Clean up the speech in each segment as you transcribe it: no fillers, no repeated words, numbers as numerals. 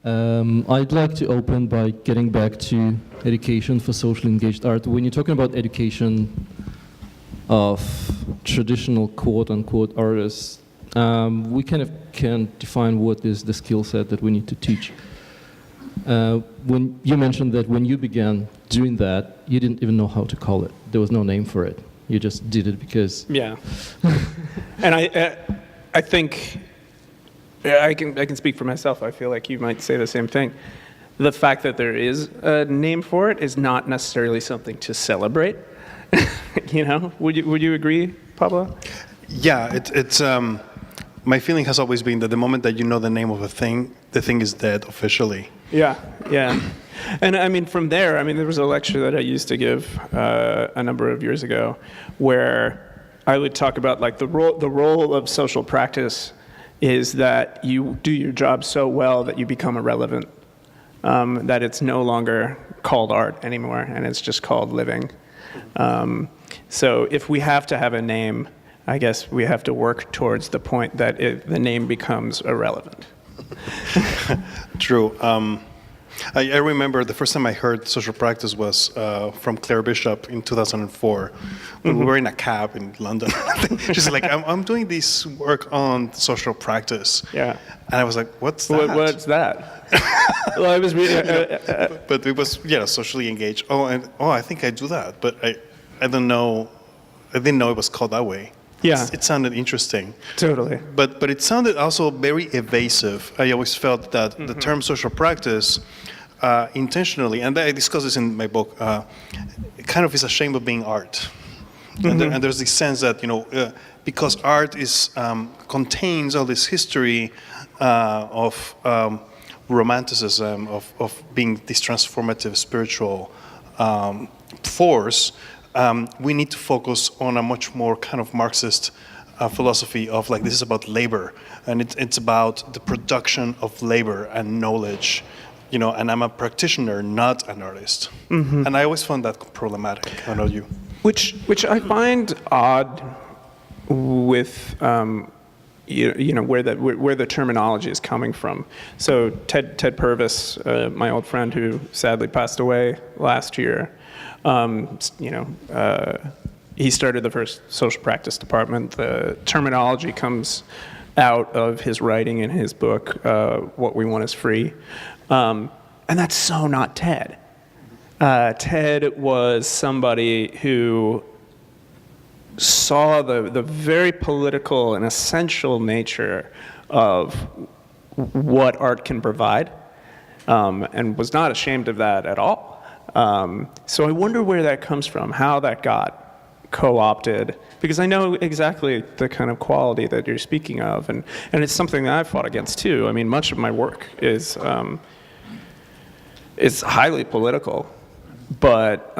I'd like to open by getting back to education for socially engaged art. When you're talking about education of traditional quote-unquote artists, we kind of can define what is the skill set that we need to teach. When you mentioned that when you began doing that, you didn't even know how to call it. There was no name for it. You just did it because... Yeah. And I think, I can speak for myself. I feel like you might say the same thing. The fact that there is a name for it is not necessarily something to celebrate. You know, would you agree, Pablo? Yeah, it's my feeling has always been that the moment that you know the name of a thing, the thing is dead officially. Yeah, yeah. And I mean, from there, I mean, there was a lecture that I used to give a number of years ago where I would talk about like the role of social practice is that you do your job so well that you become irrelevant, that it's no longer called art anymore, and it's just called living. So if we have to have a name, I guess we have to work towards the point that the name becomes irrelevant. True. I remember the first time I heard social practice was from Claire Bishop in 2004. When we were in a cab in London. She's like, I'm doing this work on social practice. Yeah. And I was like, what's that? What's that? Well, I was reading... but it was, socially engaged. I think I do that. But I don't know. I didn't know it was called that way. Yeah. It sounded interesting. Totally. But it sounded also very evasive. I always felt that the term social practice intentionally, and I discuss this in my book, kind of is ashamed of being art. And there's this sense that, because art is contains all this history of romanticism, of being this transformative spiritual force, we need to focus on a much more kind of Marxist philosophy of like, this is about labor, and it's about the production of labor and knowledge, and I'm a practitioner, not an artist. And I always found that problematic. I know you. Which I find odd with, where the terminology is coming from. So Ted Purvis, my old friend who sadly passed away last year, he started the first social practice department. The terminology comes out of his writing in his book, What We Want Is Free. And that's so not Ted. Ted was somebody who saw the very political and essential nature of what art can provide, and was not ashamed of that at all. So I wonder where that comes from, how that got co-opted, because I know exactly the kind of quality that you're speaking of, and it's something that I've fought against too. I mean, much of my work is highly political, but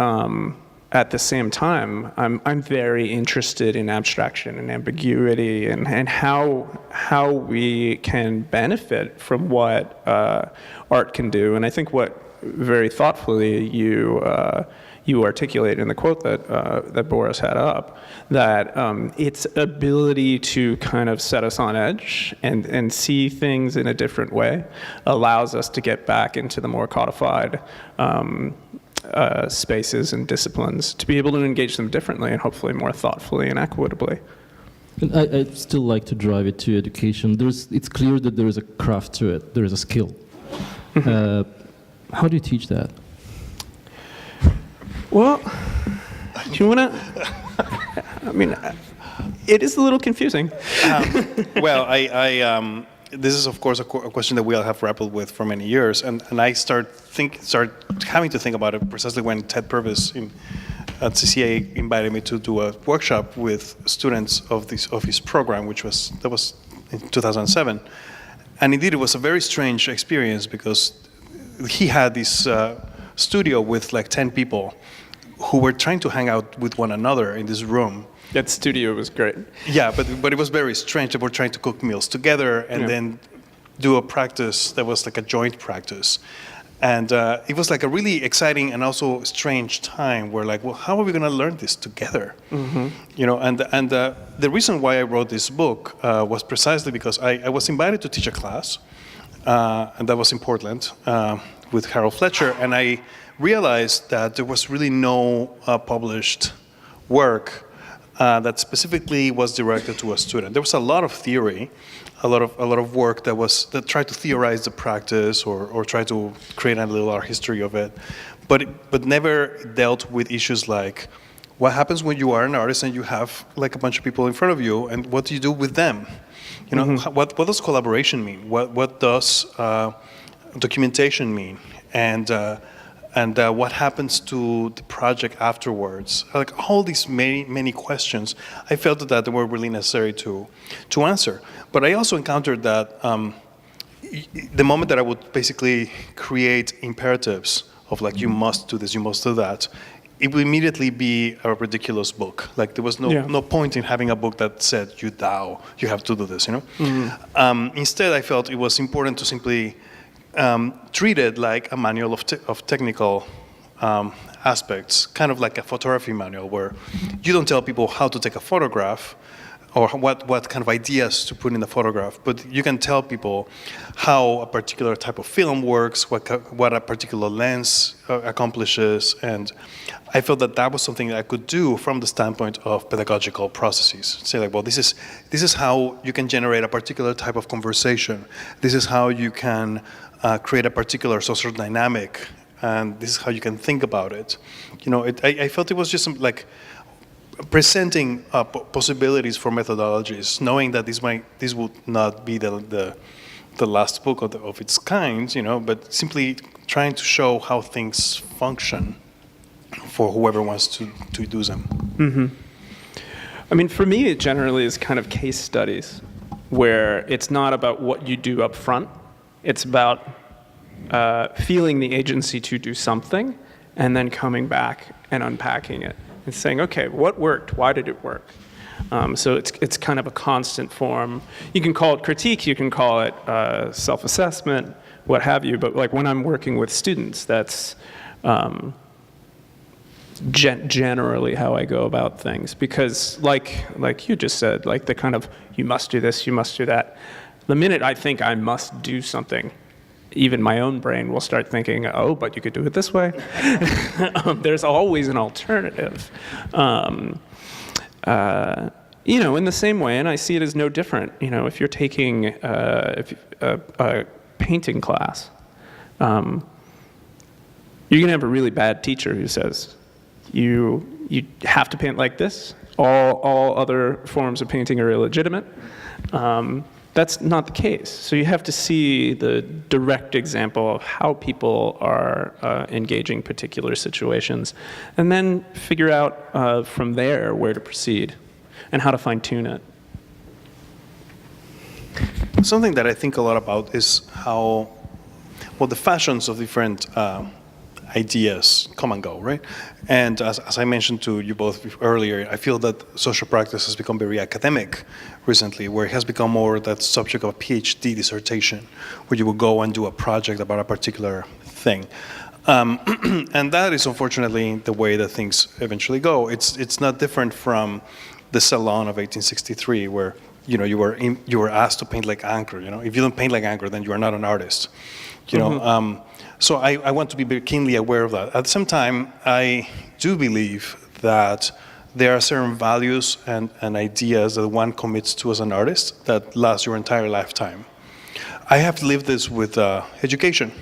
at the same time, I'm very interested in abstraction and ambiguity and how we can benefit from what art can do. And I think what very thoughtfully you articulate in the quote that Boris had up, that its ability to kind of set us on edge and see things in a different way allows us to get back into the more codified spaces and disciplines, to be able to engage them differently and hopefully more thoughtfully and equitably. And I'd still like to drive it to education. It's clear that there is a craft to it. There is a skill. How do you teach that? Well, do you want to? I mean, it is a little confusing. Well, this is of course a question that we all have grappled with for many years, and I start having to think about it precisely when Ted Purvis at CCA invited me to do a workshop with students of his program, that was in 2007, and indeed it was a very strange experience because he had this studio with like 10 people who were trying to hang out with one another in this room. That studio was great. Yeah, but it was very strange. They were trying to cook meals together and then do a practice that was like a joint practice. And it was like a really exciting and also strange time where like, well, how are we going to learn this together? And the reason why I wrote this book was precisely because I was invited to teach a class. and that was in Portland with Harold Fletcher, and I realized that there was really no published work that specifically was directed to a student. There was a lot of theory, a lot of work that tried to theorize the practice or try to create a little art history of it, but never dealt with issues like what happens when you are an artist and you have like a bunch of people in front of you, and what do you do with them? You know, what does collaboration mean? What does documentation mean? And what happens to the project afterwards? Like all these many questions, I felt that they were really necessary to answer. But I also encountered that the moment that I would basically create imperatives of like, you must do this, you must do that, it would immediately be a ridiculous book. Like there was no point in having a book that said, you have to do this, you know? Instead, I felt it was important to simply treat it like a manual of technical aspects, kind of like a photography manual where you don't tell people how to take a photograph or what kind of ideas to put in the photograph, but you can tell people how a particular type of film works, what a particular lens accomplishes, and I felt that was something that I could do from the standpoint of pedagogical processes. Say like, well, this is how you can generate a particular type of conversation. This is how you can create a particular social dynamic, and this is how you can think about it. You know, I felt it was just like presenting possibilities for methodologies, knowing that this would not be the last book of its kind, you know, but simply trying to show how things function for whoever wants to do them. Mm-hmm. I mean, for me, it generally is kind of case studies where it's not about what you do up front. It's about feeling the agency to do something and then coming back and unpacking it and saying, okay, what worked? Why did it work? So it's kind of a constant form. You can call it critique, you can call it self-assessment, what have you, but like when I'm working with students, that's generally how I go about things. Because like you just said, like the kind of, you must do this, you must do that. The minute I think I must do something, even my own brain will start thinking, oh, but you could do it this way. There's always an alternative. You know, in the same way, and I see it as no different, you know, if you're taking a painting class, you're going to have a really bad teacher who says, you have to paint like this, all other forms of painting are illegitimate. That's not the case. So you have to see the direct example of how people are engaging particular situations, and then figure out from there where to proceed and how to fine-tune it. Something that I think a lot about is how, well, the fashions of different ideas come and go, right? And as I mentioned to you both earlier, I feel that social practice has become very academic recently, where it has become more that subject of a PhD dissertation, where you will go and do a project about a particular thing. And that is unfortunately the way that things eventually go. It's not different from the Salon of 1863, where you were asked to paint like Anchor. You know, if you don't paint like Anchor, then you are not an artist. You know. So I want to be very keenly aware of that. At the same time, I do believe that there are certain values and ideas that one commits to as an artist that last your entire lifetime. I have lived this with education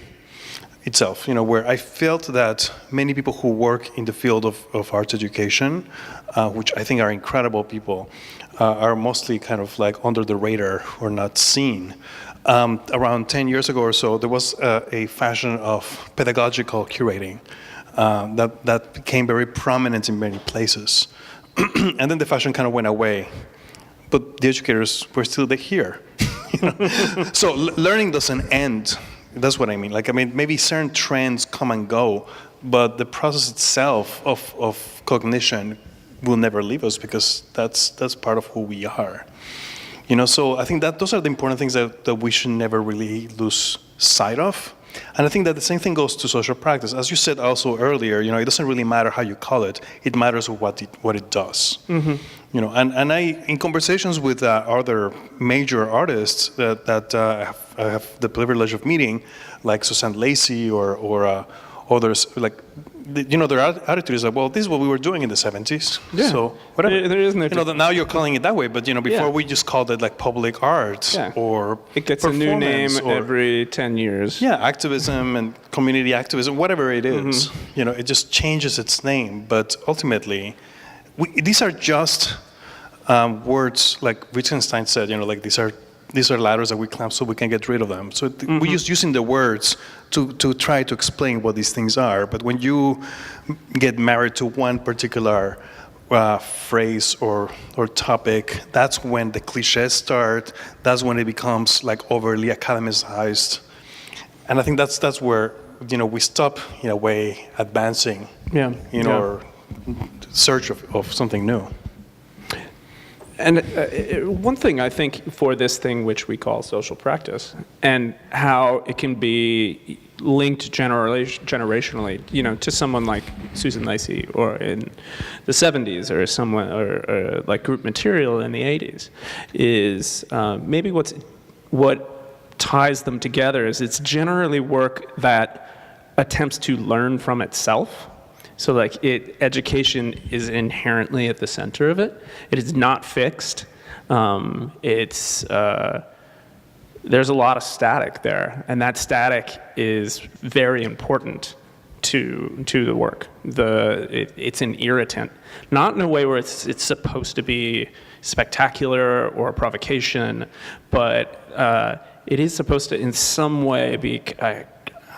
itself, you know, where I felt that many people who work in the field of arts education, which I think are incredible people, are mostly kind of like under the radar or not seen. Around 10 years ago or so, there was a fashion of pedagogical curating that became very prominent in many places. And then the fashion kind of went away, but the educators were still here. You know? So learning doesn't end. That's what I mean. Like, I mean, maybe certain trends come and go, but the process itself of cognition will never leave us, because that's part of who we are. You know, so I think that those are the important things that we should never really lose sight of. And I think that the same thing goes to social practice. As you said also earlier, it doesn't really matter how you call it. It matters what it does. And I, in conversations with other major artists that I have the privilege of meeting, like Suzanne Lacey or others, like, their attitude is like, well, this is what we were doing in the 70s. Yeah. So whatever. There is no difference. Now you're calling it that way, but before Yeah. we just called it like public art or it gets a new name performance or- every 10 years. Yeah, activism and community activism, whatever it is, it just changes its name. But ultimately, these are just words, like Wittgenstein said. Like these are ladders that we climb so we can get rid of them. So we're just using the words to try to explain what these things are. But when you get married to one particular phrase or topic, that's when the cliches start. That's when it becomes like overly academicized. And I think that's where we stop in a way advancing in our search of something new. And one thing I think for this thing which we call social practice, and how it can be linked generationally, to someone like Susan Lacey, or in the 70s, or someone, or like group material in the 80s, is maybe what ties them together is it's generally work that attempts to learn from itself. So like education is inherently at the center of it. It is not fixed. There's a lot of static there, and that static is very important to the work. It's an irritant, not in a way where it's supposed to be spectacular or a provocation, but it is supposed to in some way be, I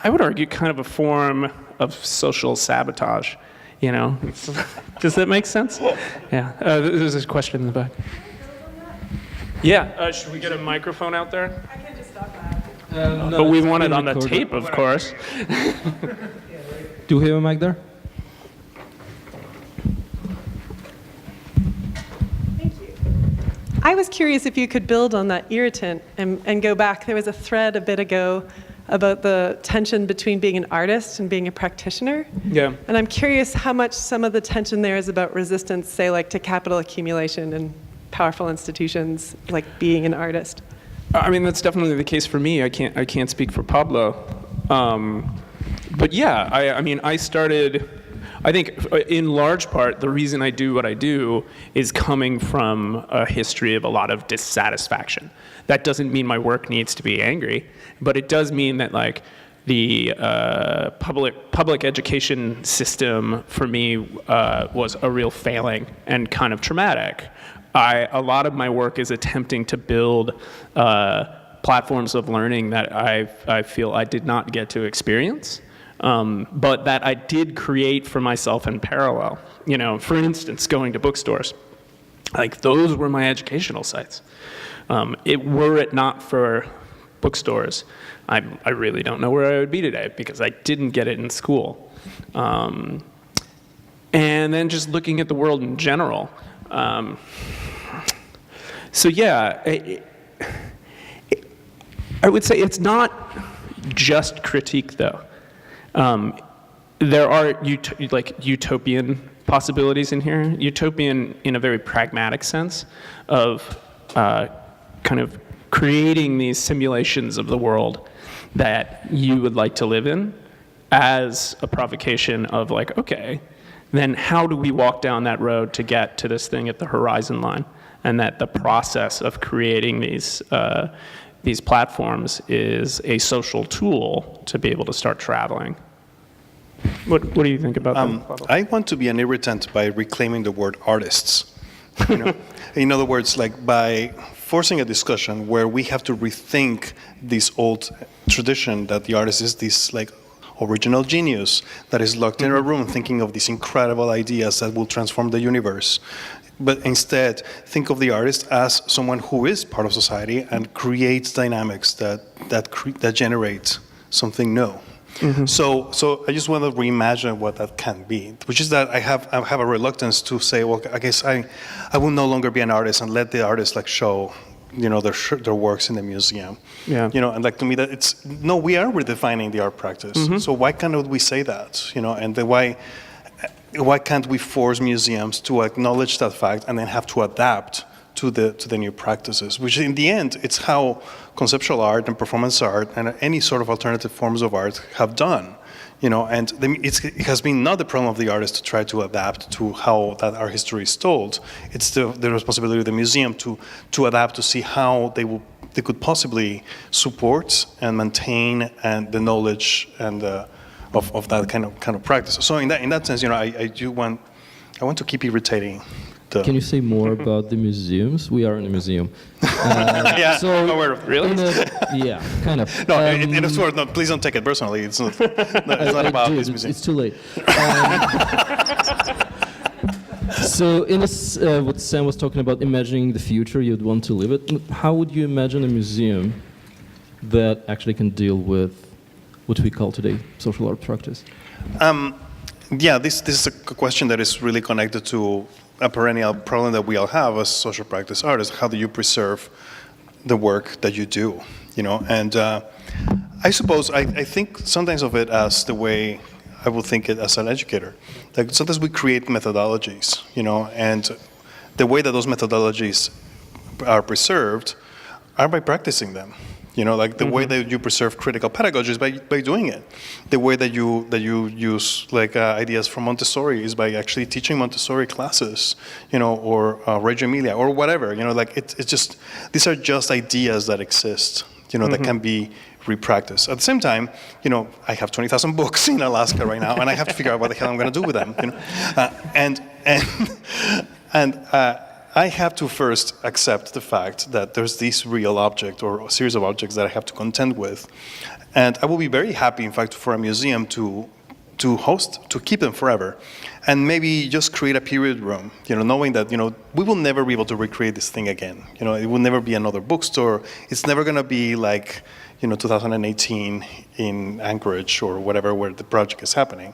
would argue, kind of a form of social sabotage, Does that make sense? Yeah. There's this question in the back. Yeah. Should we get a microphone out there? I can just stop that. But we want it on the tape, of course. Do we have a mic there? Thank you. I was curious if you could build on that irritant and go back. There was a thread a bit ago about the tension between being an artist and being a practitioner. Yeah. And I'm curious how much some of the tension there is about resistance, say, like to capital accumulation and powerful institutions, like being an artist. I mean, that's definitely the case for me. I can't speak for Pablo. But yeah, I started, I think in large part, the reason I do what I do is coming from a history of a lot of dissatisfaction. That doesn't mean my work needs to be angry, but it does mean that like the public education system for me was a real failing and kind of traumatic. A lot of my work is attempting to build platforms of learning that I feel I did not get to experience, but that I did create for myself in parallel. For instance, going to bookstores. Like those were my educational sites. Were it not for bookstores, I really don't know where I would be today because I didn't get it in school. And then just looking at the world in general. So yeah, I would say it's not just critique though. There are utopian possibilities in here. Utopian in a very pragmatic sense of kind of creating these simulations of the world that you would like to live in as a provocation of like, okay, then how do we walk down that road to get to this thing at the horizon line? And that the process of creating these platforms is a social tool to be able to start traveling. What do you think about that? I want to be an irritant by reclaiming the word artists. In other words, like by forcing a discussion where we have to rethink this old tradition that the artist is this like original genius that is locked in a room thinking of these incredible ideas that will transform the universe. But instead, think of the artist as someone who is part of society and creates dynamics that generate something new. Mm-hmm. So I just want to reimagine what that can be, which is that I have a reluctance to say, well, I guess I will no longer be an artist and let the artist like show their works in the museum. Yeah. And like to me that we are redefining the art practice. So why cannot we say that? And why can't we force museums to acknowledge that fact and then have to adapt to the new practices, which in the end, it's how conceptual art and performance art and any sort of alternative forms of art have done. And it has been not the problem of the artist to try to adapt to how that art history is told. It's the responsibility of the museum to adapt to see how they could possibly support and maintain and the knowledge and of that kind of practice. So in that sense, I want to keep irritating. Can you say more about the museums? We are in a museum. Yeah, so aware of really? Yeah, kind of. No, it's sort of, no, please don't take it personally. It's not about this museum. It's too late. So in what Sam was talking about, imagining the future, you'd want to live it. How would you imagine a museum that actually can deal with what we call today social art practice? Yeah, this is a question that is really connected to a perennial problem that we all have as social practice artists. How do you preserve the work that you do? And I suppose I think sometimes of it as the way I will think it as an educator. Like sometimes we create methodologies, and the way that those methodologies are preserved are by practicing them. Like the way that you preserve critical pedagogy is by doing it. The way that you use ideas from Montessori is by actually teaching Montessori classes, or Reggio Emilia or whatever. It's just these are just ideas that exist, that can be repracticed. At the same time, I have 20,000 books in Alaska right now, and I have to figure out what the hell I'm going to do with them. I have to first accept the fact that there's this real object or a series of objects that I have to contend with. And I will be very happy, in fact, for a museum to keep them forever. And maybe just create a period room, knowing that, we will never be able to recreate this thing again. It will never be another bookstore. It's never going to be like, 2018 in Anchorage or whatever, where the project is happening.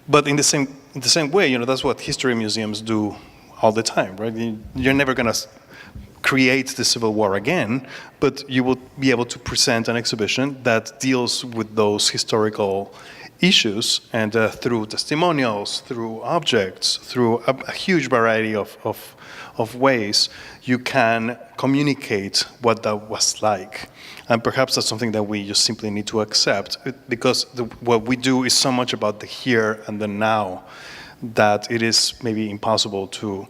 But in the same way, that's what history museums do all the time, right? You're never going to create the Civil War again, but you will be able to present an exhibition that deals with those historical issues, and through testimonials, through objects, through a huge variety of ways, you can communicate what that was like. And perhaps that's something that we just simply need to accept, because what we do is so much about the here and the now, that it is maybe impossible to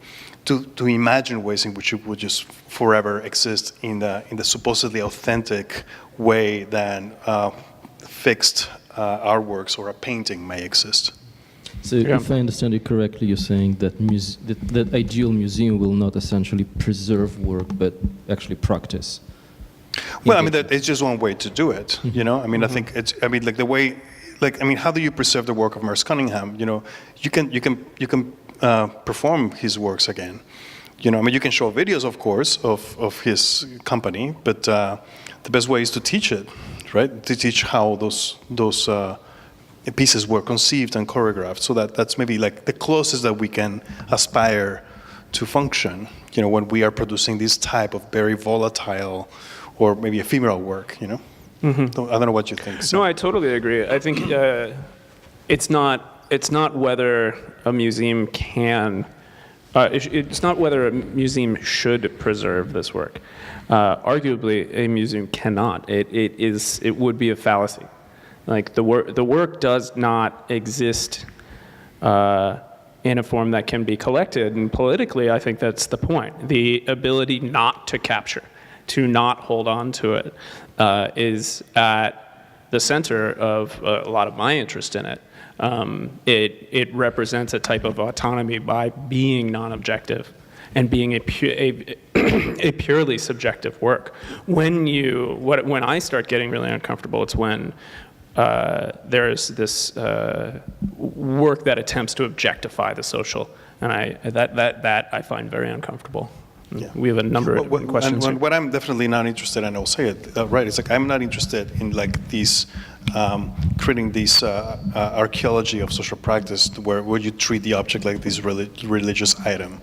imagine ways in which it would just forever exist in the supposedly authentic way that fixed artworks or a painting may exist. So if I understand you correctly, you're saying that that ideal museum will not essentially preserve work, but actually practice. Well, that it's just one way to do it. I think the way. How do you preserve the work of Merce Cunningham? You can perform his works again. You can show videos, of course, of his company, but the best way is to teach it, right? To teach how those pieces were conceived and choreographed. So that's maybe like the closest that we can aspire to function. When we are producing this type of very volatile or maybe ephemeral work. I don't know what you think. So. No, I totally agree. I think it's not whether a museum can. It's not whether a museum should preserve this work. Arguably, a museum cannot. It would be a fallacy. Like the work does not exist in a form that can be collected. And politically, I think that's the point. The ability not to capture, to not hold on to it, is at the center of a lot of my interest in it. It represents a type of autonomy by being non-objective and being a purely subjective work. When I start getting really uncomfortable, it's when there's this work that attempts to objectify the social, and that I find very uncomfortable. Yeah. We have a number of questions. What I'm definitely not interested in, and I'll say it right, it's like I'm not interested in like these creating this archaeology of social practice where you treat the object like this religious item.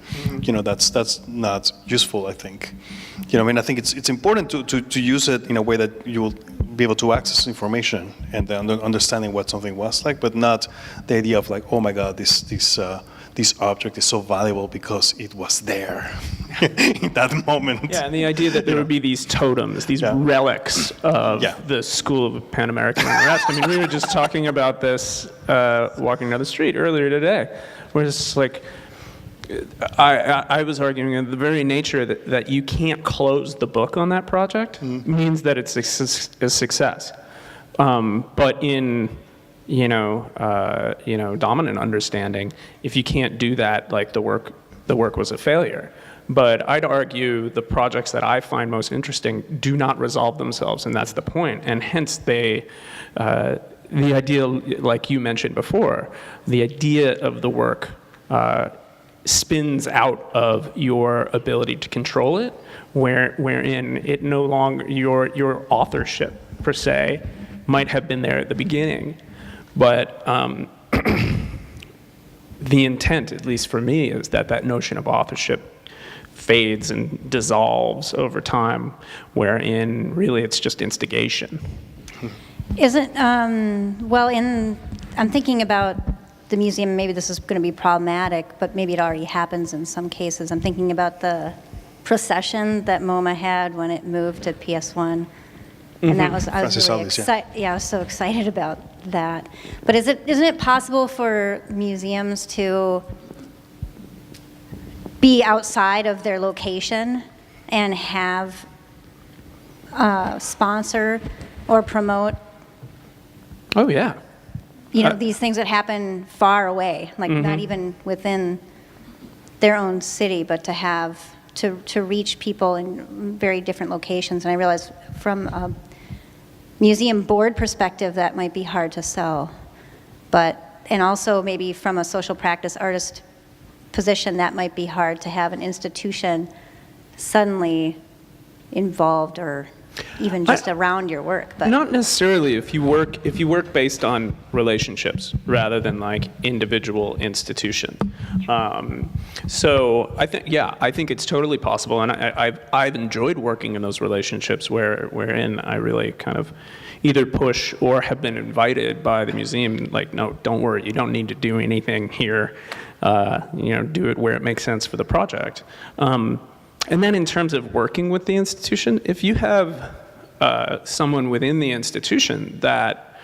That's not useful, I think. I think it's important to use it in a way that you will be able to access information and understanding what something was like, but not the idea of like, oh my God, this object is so valuable because it was there in that moment. Yeah, and the idea that there would be these totems, these relics of the School of Pan-American Unrest. I mean, we were just talking about this walking down the street earlier today, where it's like, I was arguing that the very nature that you can't close the book on that project means that it's a success. But in dominant understanding, if you can't do that, like the work was a failure. But I'd argue the projects that I find most interesting do not resolve themselves, and that's the point. And hence the idea, like you mentioned before, the idea of the work spins out of your ability to control it, wherein it no longer, your authorship per se might have been there at the beginning, but the intent, at least for me, is that notion of authorship fades and dissolves over time, wherein really it's just instigation. I'm thinking about the museum, maybe this is going to be problematic, but maybe it already happens in some cases. I'm thinking about the procession that MoMA had when it moved to PS1. And that was, I was really excited. I was so excited about that. But isn't it possible for museums to be outside of their location and have sponsor or promote? Oh yeah. These things that happen far away, like not even within their own city, but to have to reach people in very different locations. And I realize from a museum board perspective that might be hard to sell, and also maybe from a social practice artist position that might be hard to have an institution suddenly involved or even just around your work. But not necessarily if you work based on relationships rather than like individual institution. So I think it's totally possible, and I've enjoyed working in those relationships wherein I really kind of either push or have been invited by the museum, like, no, don't worry, you don't need to do anything here. Do it where it makes sense for the project. And then in terms of working with the institution, if you have someone within the institution that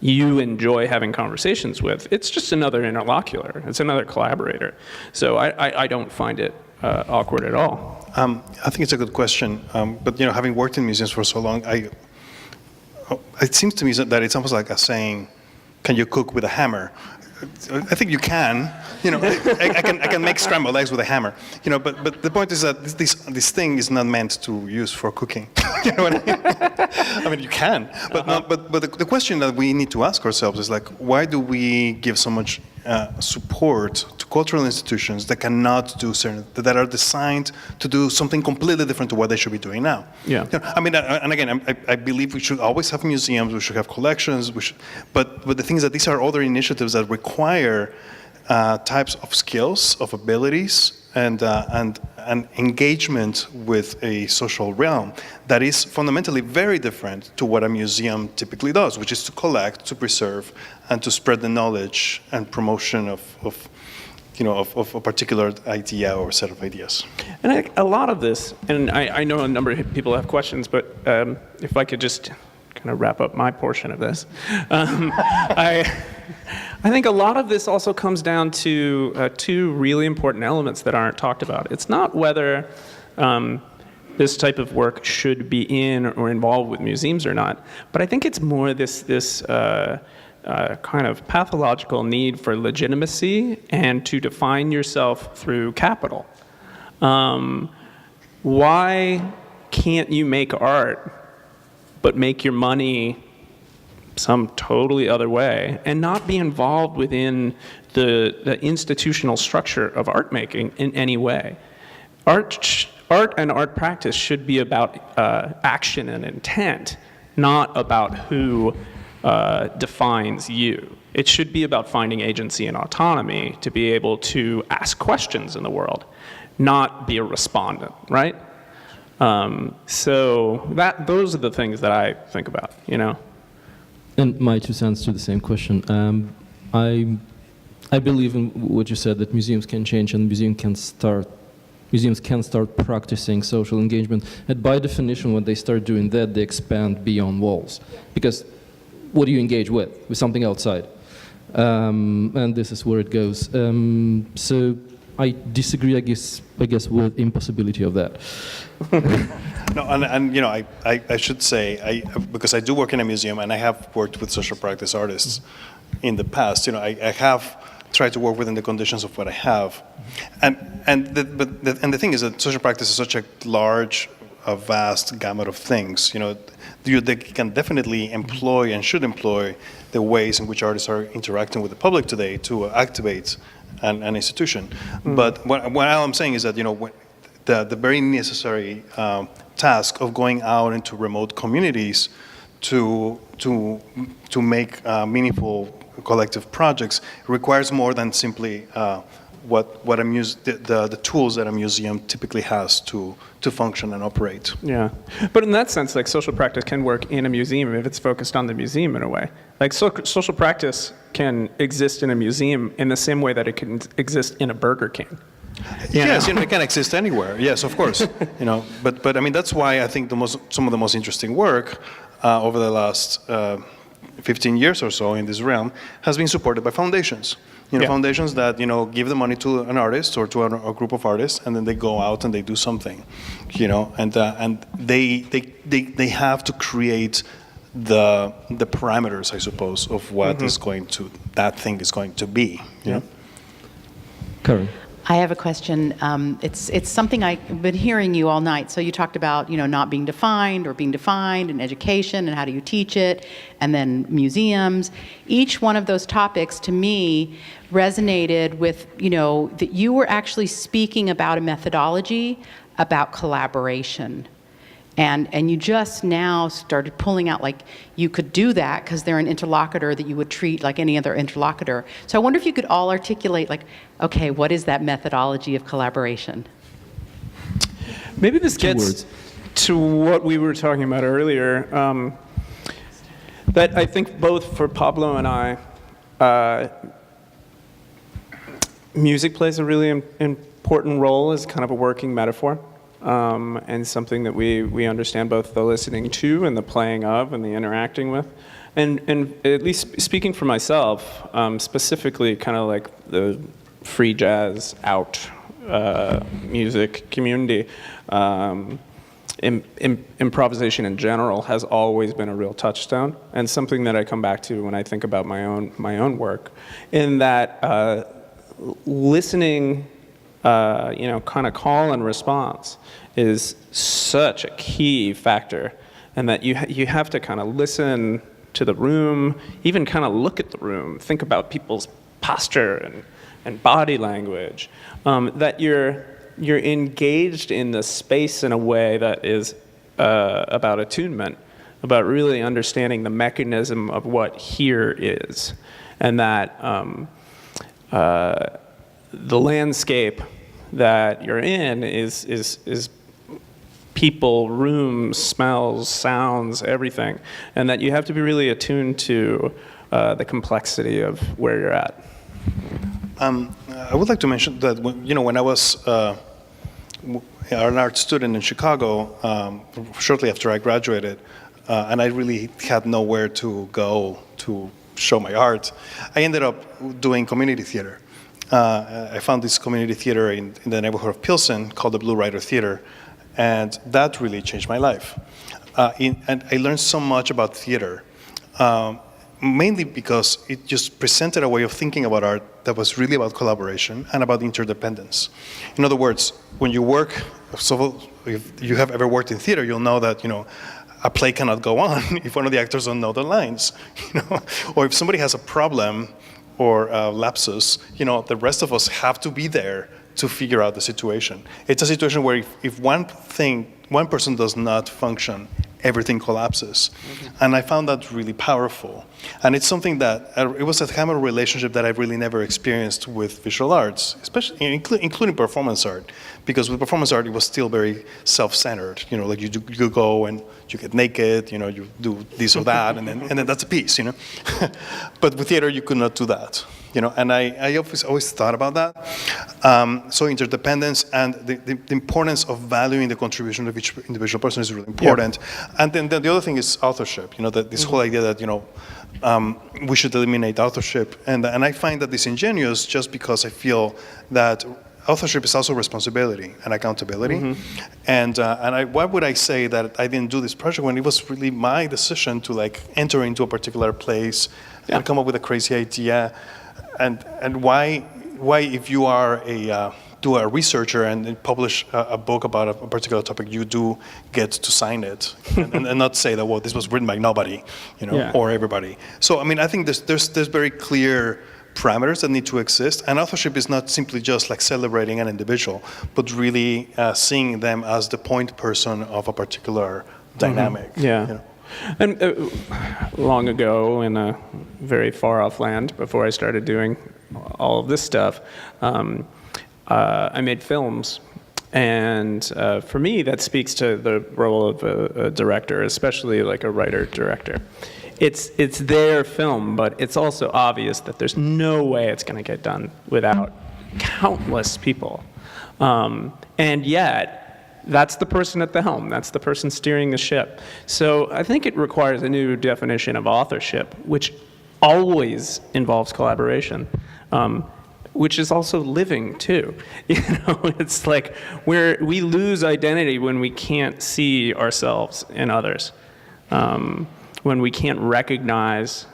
you enjoy having conversations with, it's just another interlocutor. It's another collaborator. So I don't find it awkward at all. I think it's a good question. But having worked in museums for so long, it seems to me that it's almost like a saying, "Can you cook with a hammer?" I think you can. I can make scrambled eggs with a hammer. But the point is that this thing is not meant to use for cooking. You know what I mean? I mean, you can. But the question that we need to ask ourselves is like, why do we give so much support to cultural institutions that cannot do that are designed to do something completely different to what they should be doing now? Yeah. I mean, and again, I believe we should always have museums. We should have collections. But the thing is that these are other initiatives that require types of skills, of abilities, and engagement with a social realm that is fundamentally very different to what a museum typically does, which is to collect, to preserve, and to spread the knowledge and promotion of a particular idea or set of ideas. And a lot of this, and I know a number of people have questions, but if I could just kind of wrap up my portion of this, I think a lot of this also comes down to two really important elements that aren't talked about. It's not whether this type of work should be in or involved with museums or not, but I think it's more this kind of pathological need for legitimacy and to define yourself through capital. Why can't you make art but make your money some totally other way and not be involved within the institutional structure of art making in any way? Art and art practice should be about action and intent, not about who defines you. It should be about finding agency and autonomy to be able to ask questions in the world, not be a respondent, right? So those are the things that I think about, you know? And my 2 cents to the same question. I believe in what you said, that museums can change and museums can start practicing social engagement. And by definition, when they start doing that, they expand beyond walls. Because what do you engage with? With something outside. And this is where it goes. So I disagree, I guess, with impossibility of that. No, and you know, I should say, because I do work in a museum and I have worked with social practice artists in the past, you know, I have tried to work within the conditions of what I have. And the thing is that social practice is such a large, a vast gamut of things. You know, they can definitely employ and should employ the ways in which artists are interacting with the public today to activate an institution. But what I'm saying is that, you know, the very necessary task of going out into remote communities to make meaningful collective projects requires more than simply the tools that a museum typically has to function and operate. Yeah, but in that sense, like, social practice can work in a museum if it's focused on the museum in a way. Like, social practice can exist in a museum in the same way that it can exist in a Burger King. Yes, you know, it can exist anywhere. Yes, of course. You know, but I mean, that's why I think some of the most interesting work over the last 15 years or so in this realm has been supported by foundations. You know, foundations that, you know, give the money to an artist or to a group of artists, and then they go out and they do something. You know, and they have to create the parameters, I suppose, of what that thing is going to be. You know? Karen. I have a question. It's something I've been hearing you all night. So you talked about, you know, not being defined or being defined, and education and how do you teach it, and then museums. Each one of those topics to me resonated with, you know, that you were actually speaking about a methodology about collaboration. And you just now started pulling out, like, you could do that because they're an interlocutor that you would treat like any other interlocutor. So I wonder if you could all articulate, like, okay, what is that methodology of collaboration? Maybe this 2 gets words. to what we were talking about earlier, that I think both for Pablo and I, music plays a really important role as kind of a working metaphor. And something that we understand, both the listening to and the playing of and the interacting with. And at least speaking for myself, specifically kind of like the free jazz out music community, improvisation in general has always been a real touchstone, and something that I come back to when I think about my own work, in that listening, you know, kind of call and response is such a key factor, and that you have to kind of listen to the room, even kind of look at the room, think about people's posture and body language, that you're engaged in the space in a way that is about attunement, about really understanding the mechanism of what here is, and that the landscape that you're in is people, rooms, smells, sounds, everything, and that you have to be really attuned to the complexity of where you're at. I would like to mention that when I was an art student in Chicago, shortly after I graduated, and I really had nowhere to go to show my art, I ended up doing community theater. I found this community theater in the neighborhood of Pilsen called the Blue Rider Theater, and that really changed my life. And I learned so much about theater, mainly because it just presented a way of thinking about art that was really about collaboration and about interdependence. In other words, when you work, so if you have ever worked in theater, you'll know that, a play cannot go on if one of the actors don't know the lines, or if somebody has a problem or lapsus, the rest of us have to be there to figure out the situation. It's a situation where if one person does not function, everything collapses. And I found that really powerful. And it's something that, it was a kind of relationship that I've really never experienced with visual arts, especially including performance art. Because with performance art, it was still very self-centered. You know, like you go and you get naked, you know, you do this or that, and then that's a piece, you know. But with theater, you could not do that. You know, and I always thought about that. So interdependence and the importance of valuing the contribution of each individual person is really important. Yeah. And then the other thing is authorship. You know, that this whole idea that, you know, we should eliminate authorship. And I find that disingenuous just because I feel that authorship is also responsibility and accountability. And why would I say that I didn't do this project when it was really my decision to like enter into a particular place and come up with a crazy idea? And why if you are a researcher and publish a book about a particular topic, you do get to sign it and not say that, well, this was written by nobody, you know, or everybody. So I mean, I think there's very clear parameters that need to exist, and authorship is not simply just like celebrating an individual, but really seeing them as the point person of a particular dynamic. Yeah. You know? And long ago, in a very far-off land, before I started doing all of this stuff, I made films. And for me, that speaks to the role of a director, especially like a writer-director. It's their film, but it's also obvious that there's no way it's going to get done without countless people. And yet, that's the person at the helm. That's the person steering the ship. So I think it requires a new definition of authorship, which always involves collaboration, which is also living too. You know, it's like we lose identity when we can't see ourselves in others, when we can't recognize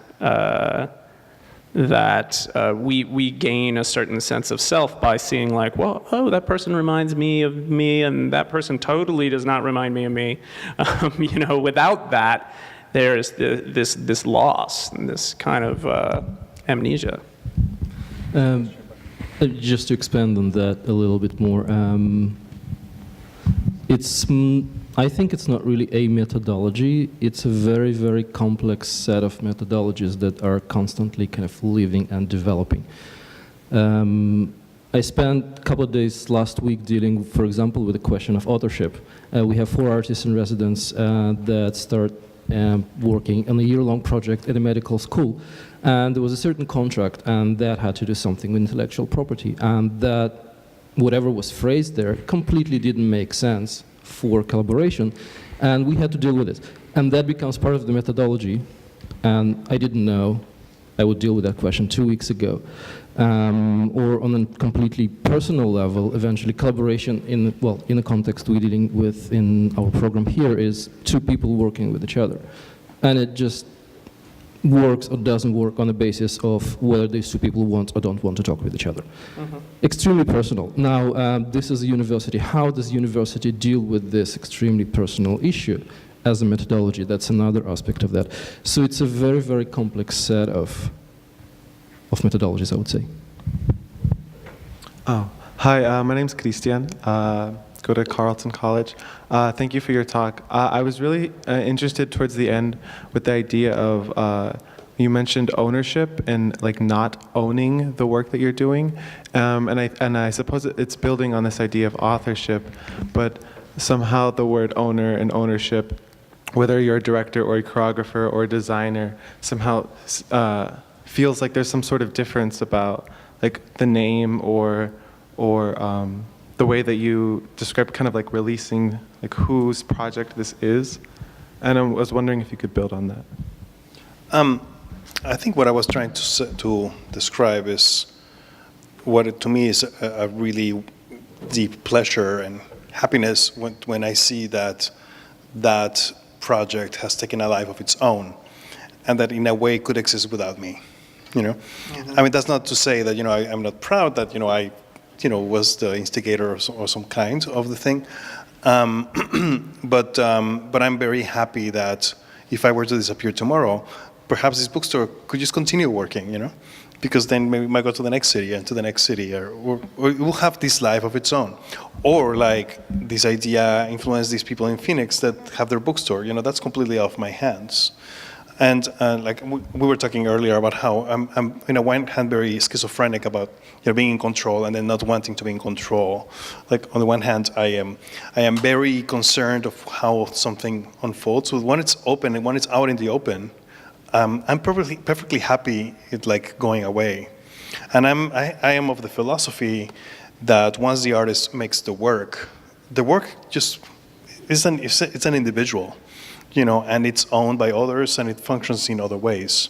that we gain a certain sense of self by seeing like, well, oh, that person reminds me of me, and that person totally does not remind me of me. You know, without that, there's this loss and this kind of amnesia. Just to expand on that a little bit more, I think it's not really a methodology. It's a very, very complex set of methodologies that are constantly kind of living and developing. I spent a couple of days last week dealing, for example, with the question of authorship. We have 4 artists in residence that start working on a year-long project at a medical school. And there was a certain contract, and that had to do something with intellectual property. And that, whatever was phrased there, completely didn't make sense for collaboration, and we had to deal with it. And that becomes part of the methodology, and I didn't know I would deal with that question 2 weeks ago. Or on a completely personal level, eventually collaboration in the context we're dealing with in our program here is 2 people working with each other. And it just works or doesn't work on the basis of whether these 2 people want or don't want to talk with each other. Extremely personal. Now, this is a university. How does university deal with this extremely personal issue as a methodology? That's another aspect of that. So it's a very, very complex set of methodologies, I would say. Oh, hi, my name's Christian. Go to Carleton College. Thank you for your talk. I was really interested towards the end with the idea of, you mentioned ownership and like not owning the work that you're doing. And I suppose it's building on this idea of authorship, but somehow the word owner and ownership, whether you're a director or a choreographer or a designer, somehow feels like there's some sort of difference about like the name or the way that you describe kind of like releasing like whose project this is. And I was wondering if you could build on that. I think what I was trying to describe is what to me is a really deep pleasure and happiness when I see that that project has taken a life of its own and that in a way could exist without me, you know? I mean, that's not to say that, you know, I'm not proud that, you know, I was the instigator or some kind of the thing. But I'm very happy that if I were to disappear tomorrow, perhaps this bookstore could just continue working, you know? because then maybe it might go to the next city and to the next city, or it will have this life of its own. Or like this idea influenced these people in Phoenix that have their bookstore. That's completely off my hands. And like we were talking earlier about how I'm on one hand very schizophrenic about being in control and then not wanting to be in control. Like on the one hand, I am very concerned of how something unfolds. So when it's open and when it's out in the open, I'm perfectly happy it like going away. And I am of the philosophy that once the artist makes the work just it's an individual. And it's owned by others, and it functions in other ways.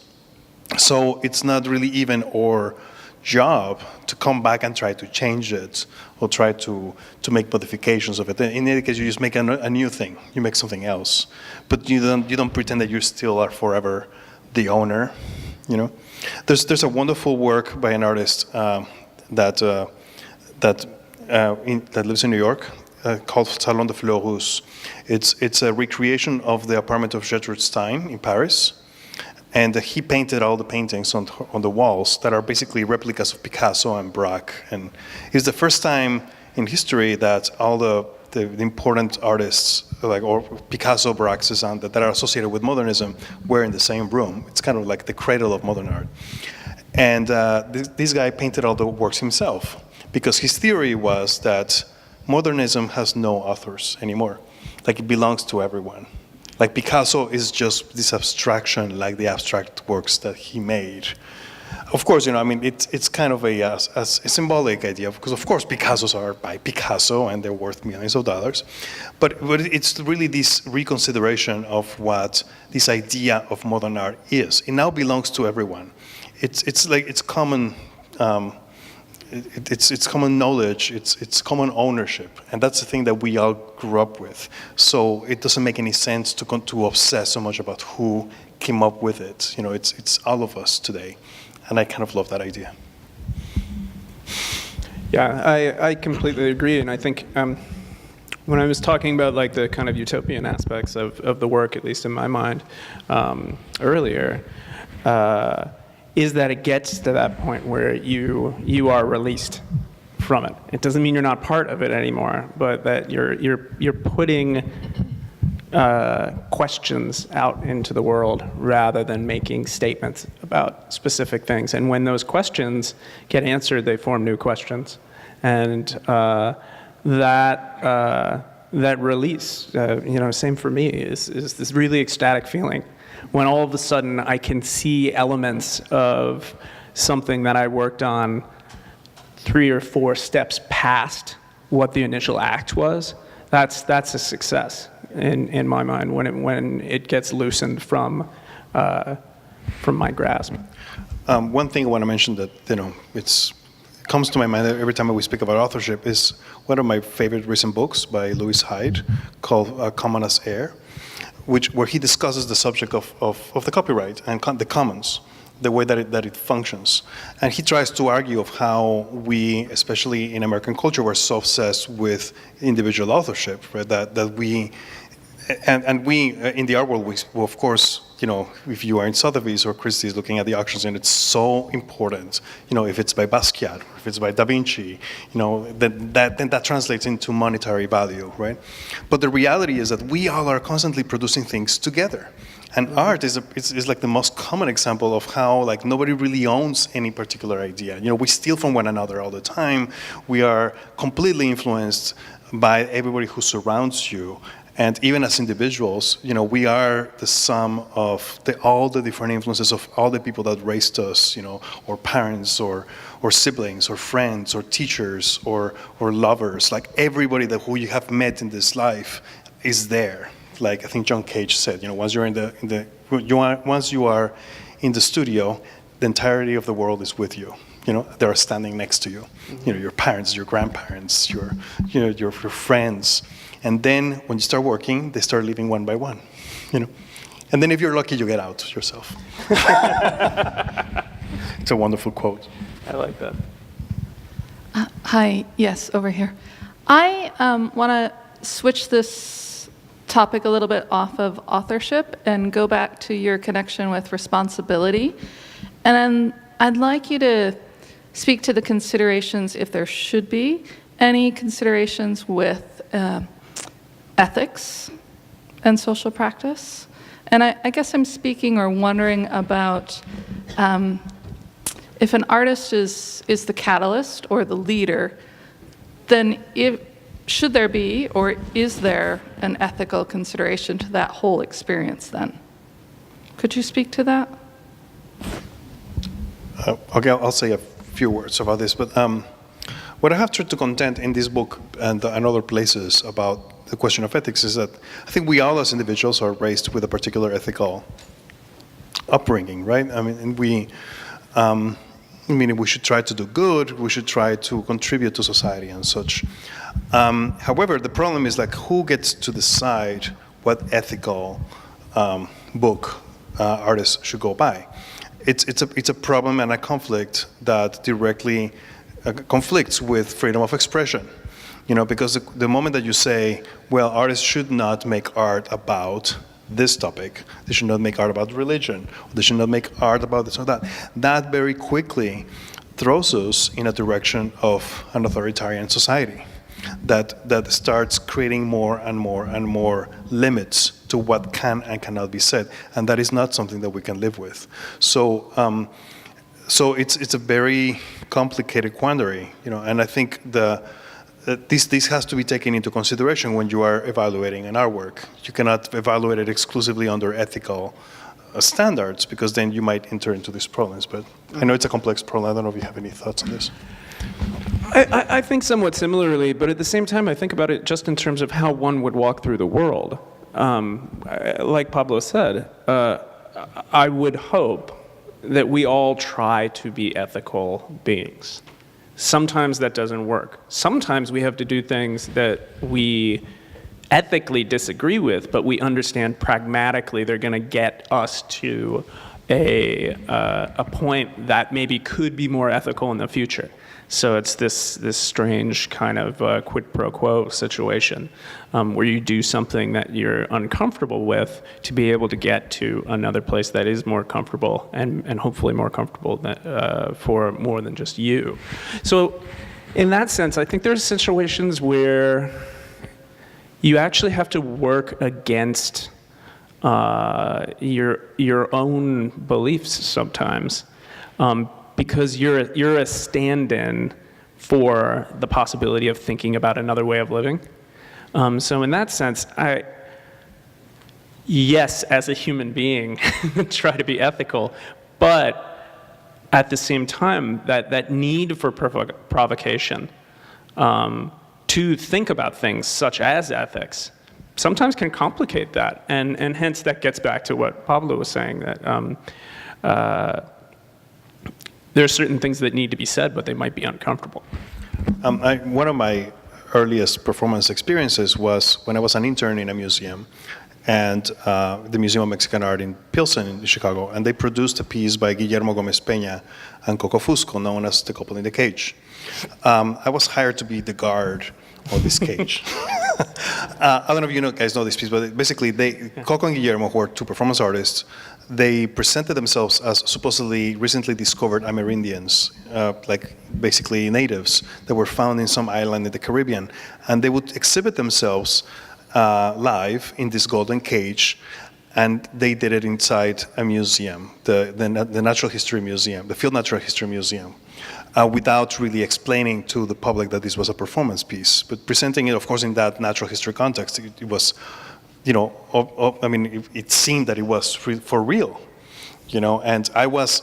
So it's not really even our job to come back and try to change it or try to make modifications of it. In any case, you just make a new thing. You make something else, but you don't pretend that you still are forever the owner. There's a wonderful work by an artist that lives in New York. Called Salon de Fleurus. It's a recreation of the apartment of Gertrude Stein in Paris, and he painted all the paintings on the walls that are basically replicas of Picasso and Braque. And it's the first time in history that all the important artists or Picasso, Braque, Cézanne that are associated with modernism were in the same room. It's kind of like the cradle of modern art. And this guy painted all the works himself because his theory was that modernism has no authors anymore. Like it belongs to everyone. Like Picasso is just this abstraction, like the abstract works that he made. Of course, it's kind of a symbolic idea because of course Picassos are by Picasso and they're worth millions of dollars. But it's really this reconsideration of what this idea of modern art is. It now belongs to everyone. It's common. It's common knowledge, it's common ownership, and that's the thing that we all grew up with. So it doesn't make any sense to obsess so much about who came up with it. It's all of us today, and I kind of love that idea. Yeah, I completely agree, and I think when I was talking about like the kind of utopian aspects of the work, at least in my mind, earlier. Is that it gets to that point where you are released from it. It doesn't mean you're not part of it anymore, but that you're putting questions out into the world rather than making statements about specific things. And when those questions get answered, they form new questions, and that release, same for me, is this really ecstatic feeling. When all of a sudden I can see elements of something that I worked on 3 or 4 steps past what the initial act was, that's a success in my mind when it gets loosened from my grasp. One thing I want to mention that it comes to my mind every time we speak about authorship is one of my favorite recent books by Louis Hyde called Common as Air, where he discusses the subject of the copyright and the commons, the way that it functions. And he tries to argue of how we, especially in American culture, were so obsessed with individual authorship, right? That we, and we, in the art world, we, of course, if you are in Sotheby's or Christie's looking at the auctions, and it's so important, if it's by Basquiat, or if it's by Da Vinci, then that translates into monetary value, right? But the reality is that we all are constantly producing things together. And art is like the most common example of how like nobody really owns any particular idea. We steal from one another all the time. We are completely influenced by everybody who surrounds you. And even as individuals, we are the sum of all the different influences of all the people that raised us, or parents, or siblings, or friends, or teachers, or lovers. Like everybody who you have met in this life is there. Like I think John Cage said, once you're once you are in the studio, the entirety of the world is with you. They are standing next to you. Your parents, your grandparents, your friends. And then when you start working, they start leaving one by one, And then if you're lucky, you get out yourself. It's a wonderful quote. I like that. Hi, yes, over here. I want to switch this topic a little bit off of authorship and go back to your connection with responsibility. And I'd like you to speak to the considerations, if there should be any considerations with ethics and social practice. And I guess I'm speaking or wondering about if an artist is the catalyst or the leader, then should there be, or is there an ethical consideration to that whole experience then? Could you speak to that? Okay, I'll say a few words about this, but what I have tried to contend in this book and other places about the question of ethics is that I think we all as individuals are raised with a particular ethical upbringing, right? I mean, and we should try to do good, we should try to contribute to society and such. However, the problem is like who gets to decide what ethical book artists should go by. It's a problem and a conflict that directly conflicts with freedom of expression. You know, because the moment that you say, well, artists should not make art about this topic, they should not make art about religion, they should not make art about this or that, that very quickly throws us in a direction of an authoritarian society that starts creating more and more and more limits to what can and cannot be said, and that is not something that we can live with. So it's a very complicated quandary, you know, and I think this has to be taken into consideration when you are evaluating an artwork. You cannot evaluate it exclusively under ethical standards, because then you might enter into these problems. But I know it's a complex problem. I don't know if you have any thoughts on this. I think somewhat similarly, but at the same time, I think about it just in terms of how one would walk through the world. Like Pablo said, I would hope that we all try to be ethical beings. Sometimes that doesn't work. Sometimes we have to do things that we ethically disagree with, but we understand pragmatically they're going to get us to a point that maybe could be more ethical in the future. So it's this strange kind of quid pro quo situation where you do something that you're uncomfortable with to be able to get to another place that is more comfortable and hopefully more comfortable for more than just you. So in that sense, I think there's situations where you actually have to work against your own beliefs sometimes. Because you're a stand-in for the possibility of thinking about another way of living. So in that sense, yes, as a human being, try to be ethical, but at the same time, that need for provocation to think about things such as ethics sometimes can complicate that, and hence that gets back to what Pablo was saying, that there are certain things that need to be said, but they might be uncomfortable. One of my earliest performance experiences was when I was an intern in a museum, and the Museum of Mexican Art in Pilsen in Chicago, and they produced a piece by Guillermo Gomez Peña and Coco Fusco, known as The Couple in the Cage. I was hired to be the guard of this cage. I don't know if you guys know this piece, but basically Coco and Guillermo, who are two performance artists, they presented themselves as supposedly recently discovered Amerindians, like basically natives that were found in some island in the Caribbean. And they would exhibit themselves live in this golden cage, and they did it inside a museum, the Natural History Museum, the Field Natural History Museum, without really explaining to the public that this was a performance piece. But presenting it, of course, in that natural history context, it was, you know, it seemed that it was for real, you know, and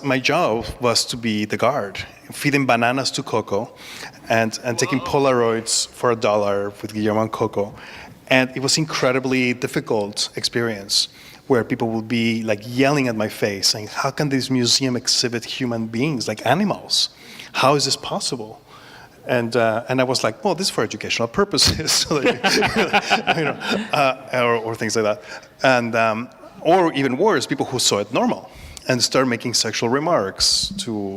my job was to be the guard, feeding bananas to Coco and taking Polaroids for $1 with Guillermo and Coco. And it was incredibly difficult experience where people would be like yelling at my face saying, how can this museum exhibit human beings like animals? How is this possible? And I was like, well, this is for educational purposes, so that, or things like that. And, or even worse, people who saw it normal and start making sexual remarks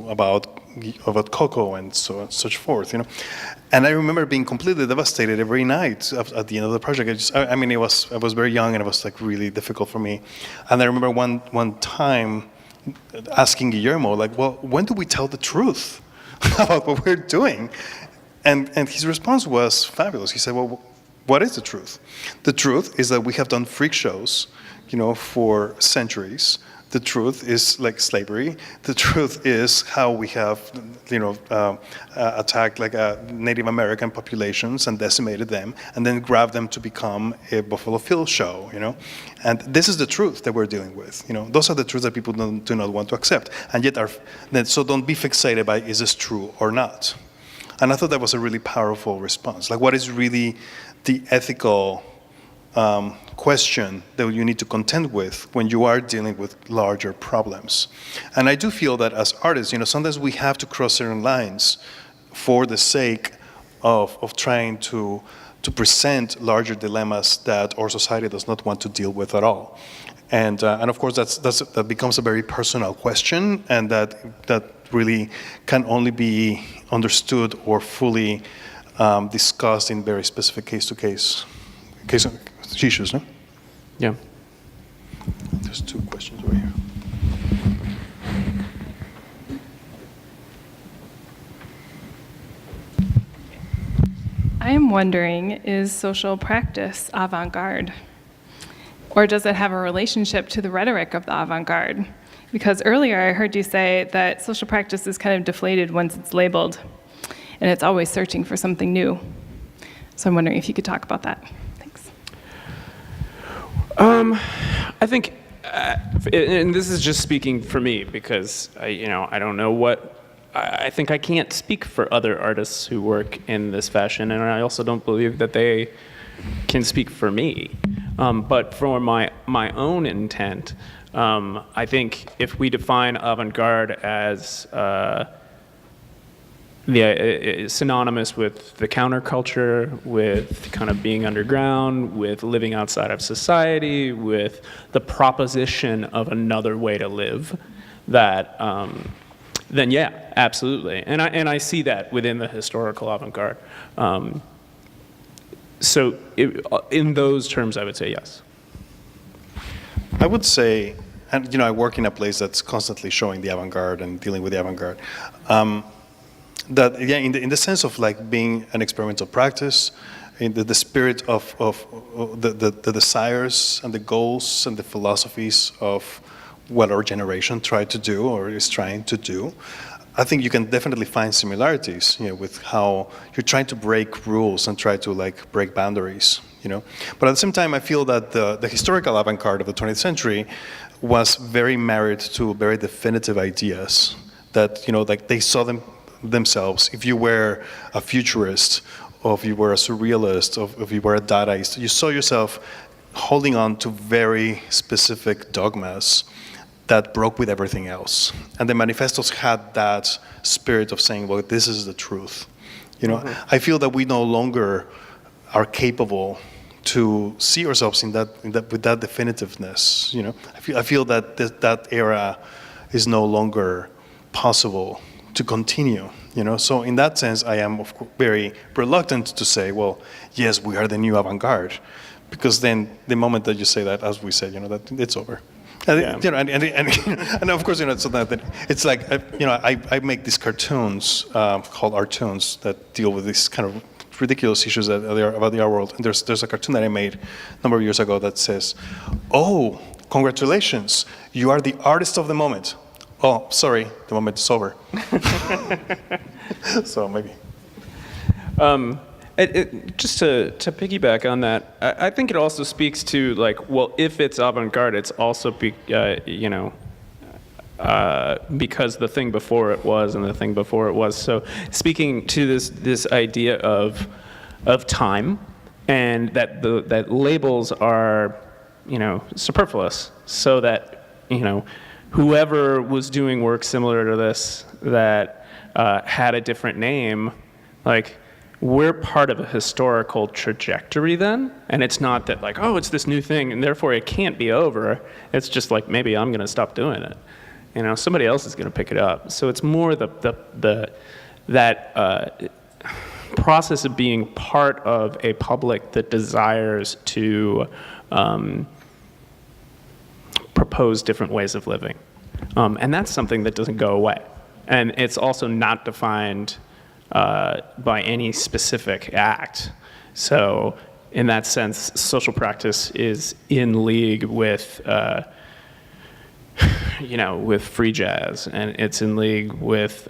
about Coco and such forth, you know. And I remember being completely devastated every night at the end of the project. I was very young, and it was like really difficult for me. And I remember one time asking Guillermo, like, well, when do we tell the truth about what we're doing? And his response was fabulous. He said, well, what is the truth? The truth is that we have done freak shows, for centuries. The truth is like slavery. The truth is how we have, attacked Native American populations and decimated them, and then grabbed them to become a Buffalo Bill show, And this is the truth that we're dealing with. Those are the truths that people do not want to accept, and yet so don't be fixated by is this true or not. And I thought that was a really powerful response. Like, what is really the ethical question that you need to contend with when you are dealing with larger problems? And I do feel that as artists, sometimes we have to cross certain lines for the sake of trying to present larger dilemmas that our society does not want to deal with at all. And of course, that becomes a very personal question, and that really can only be understood or fully discussed in very specific case issues, no? Yeah. There's 2 questions over here. I am wondering, is social practice avant-garde? Or does it have a relationship to the rhetoric of the avant-garde? Because earlier I heard you say that social practice is kind of deflated once it's labeled, and it's always searching for something new. So I'm wondering if you could talk about that. Thanks. I think, and this is just speaking for me, because I don't know what. I think I can't speak for other artists who work in this fashion, and I also don't believe that they can speak for me. But for my own intent, I think if we define avant-garde as synonymous with the counterculture, with kind of being underground, with living outside of society, with the proposition of another way to live, that then yeah, absolutely. And I see that within the historical avant-garde. So in those terms, I would say yes. I would say, and I work in a place that's constantly showing the avant-garde and dealing with the avant-garde. That, yeah, in the sense of like being an experimental practice, in the spirit of the desires and the goals and the philosophies of what our generation tried to do or is trying to do, I think you can definitely find similarities, with how you're trying to break rules and try to like break boundaries, But at the same time, I feel that the historical avant-garde of the 20th century was very married to very definitive ideas that, like they saw themselves. If you were a futurist, or if you were a surrealist, or if you were a Dadaist, you saw yourself holding on to very specific dogmas that broke with everything else. And the manifestos had that spirit of saying, well, this is the truth. I feel that we no longer are capable to see ourselves with that definitiveness. I feel that that era is no longer possible to continue. So in that sense, I am of course very reluctant to say, well, yes, we are the new avant-garde, because then the moment that you say that, as we said, that it's over. And, and of course, so that it's like, I make these cartoons called Artoons that deal with these kind of ridiculous issues that are about the art world. And there's a cartoon that I made a number of years ago that says, "Oh, congratulations, you are the artist of the moment." Oh, sorry, the moment is over. So maybe. Just to piggyback on that, I think it also speaks to like, well, if it's avant-garde, it's also because the thing before it was and the thing before it was. So speaking to this idea of time, and that labels are superfluous, so that whoever was doing work similar to this that had a different name, like, we're part of a historical trajectory then, and it's not that like, oh, it's this new thing and therefore it can't be over. It's just like, maybe I'm going to stop doing it. Somebody else is going to pick it up. So it's more that process of being part of a public that desires to propose different ways of living. And that's something that doesn't go away. And it's also not defined by any specific act. So in that sense, social practice is in league with, with free jazz, and it's in league with,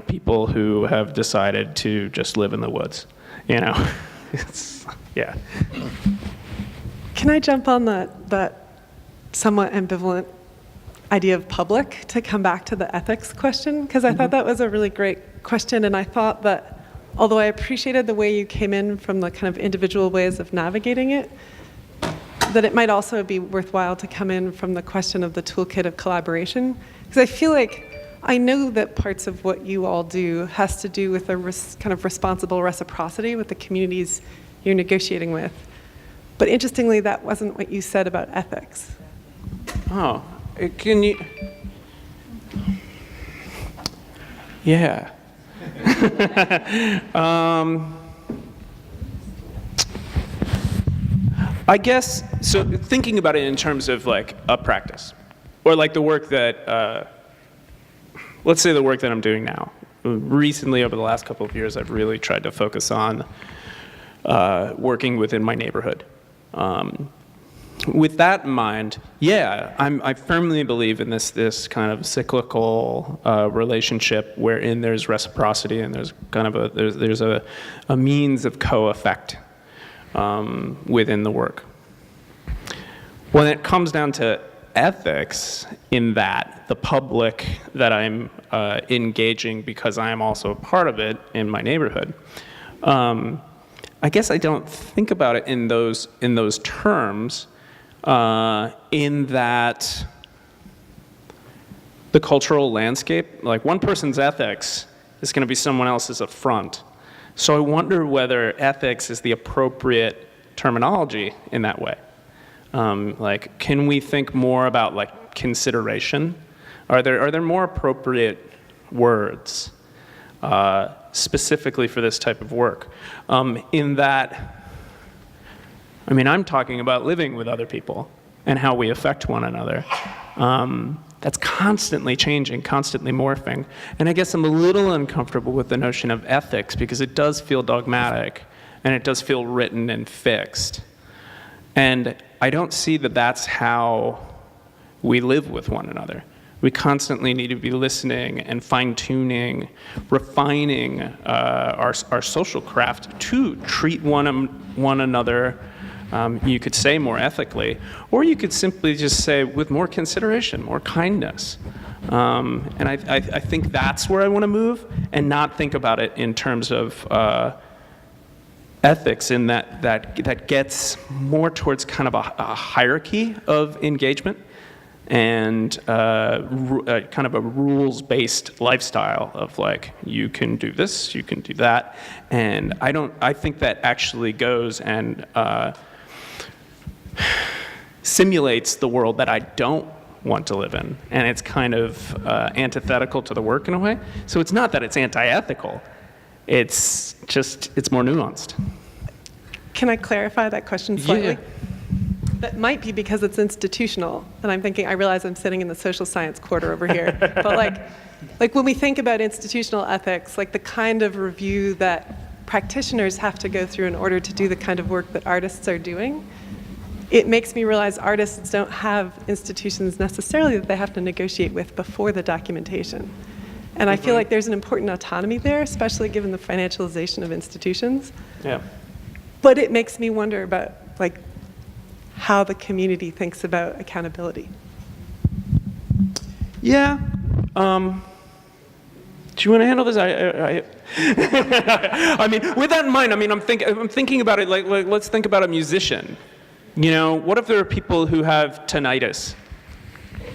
people who have decided to just live in the woods. It's, yeah. Can I jump on that somewhat ambivalent idea of public to come back to the ethics question? Because I thought that was a really great question, and I thought that although I appreciated the way you came in from the kind of individual ways of navigating it, that it might also be worthwhile to come in from the question of the toolkit of collaboration. Because I feel like I know that parts of what you all do has to do with a kind of responsible reciprocity with the communities you're negotiating with. But interestingly, that wasn't what you said about ethics. Oh, can you? Yeah. I guess, so thinking about it in terms of like a practice, or like the work that, let's say the work that I'm doing now. Recently, over the last couple of years, I've really tried to focus on working within my neighborhood. With that in mind, yeah, I firmly believe in this kind of cyclical relationship wherein there's reciprocity and there's kind of there's a means of co-effect within the work. When it comes down to ethics, in that the public that I'm engaging because I am also a part of it in my neighborhood, I guess I don't think about it in those terms. In that the cultural landscape, like one person's ethics is going to be someone else's affront. So I wonder whether ethics is the appropriate terminology in that way. Like, can we think more about like consideration? Are there more appropriate words specifically for this type of work? In that, I mean, I'm talking about living with other people and how we affect one another. That's constantly changing, constantly morphing. And I guess I'm a little uncomfortable with the notion of ethics because it does feel dogmatic and it does feel written and fixed. And I don't see that that's how we live with one another. We constantly need to be listening and fine-tuning, refining our social craft to treat one another, you could say more ethically, or you could simply just say with more consideration, more kindness. And I think that's where I want to move, and not think about it in terms of ethics in that gets more towards kind of a hierarchy of engagement and kind of a rules-based lifestyle of like, you can do this, you can do that. And I think that actually goes and simulates the world that I don't want to live in. And it's kind of antithetical to the work in a way. So it's not that it's anti-ethical. It's more nuanced. Can I clarify that question slightly? Yeah. That might be because it's institutional. And I'm thinking, I realize I'm sitting in the social science quarter over here. But like when we think about institutional ethics, like the kind of review that practitioners have to go through in order to do the kind of work that artists are doing, it makes me realize artists don't have institutions necessarily that they have to negotiate with before the documentation. And I feel like there's an important autonomy there, especially given the financialization of institutions. Yeah. But it makes me wonder about like how the community thinks about accountability. Yeah. Do you want to handle this? I mean, with that in mind, I mean, I'm thinking about it like let's think about a musician. You know, what if there are people who have tinnitus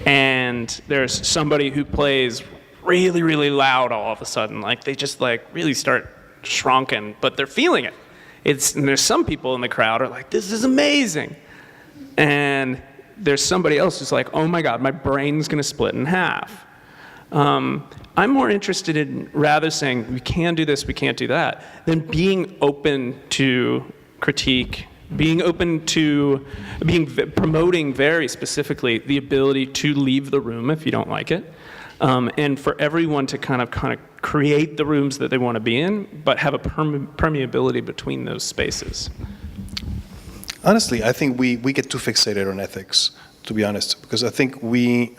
and there's somebody who plays really, really loud all of a sudden, like they just like really start shrunken, but they're feeling it. And there's some people in the crowd who are like, this is amazing. And there's somebody else who's like, oh my God, my brain's gonna split in half. I'm more interested in rather saying, we can do this, we can't do that, than being open to critique, being open to promoting very specifically the ability to leave the room if you don't like it, and for everyone to kind of create the rooms that they want to be in, but have a permeability between those spaces. Honestly, I think we get too fixated on ethics, to be honest, because I think we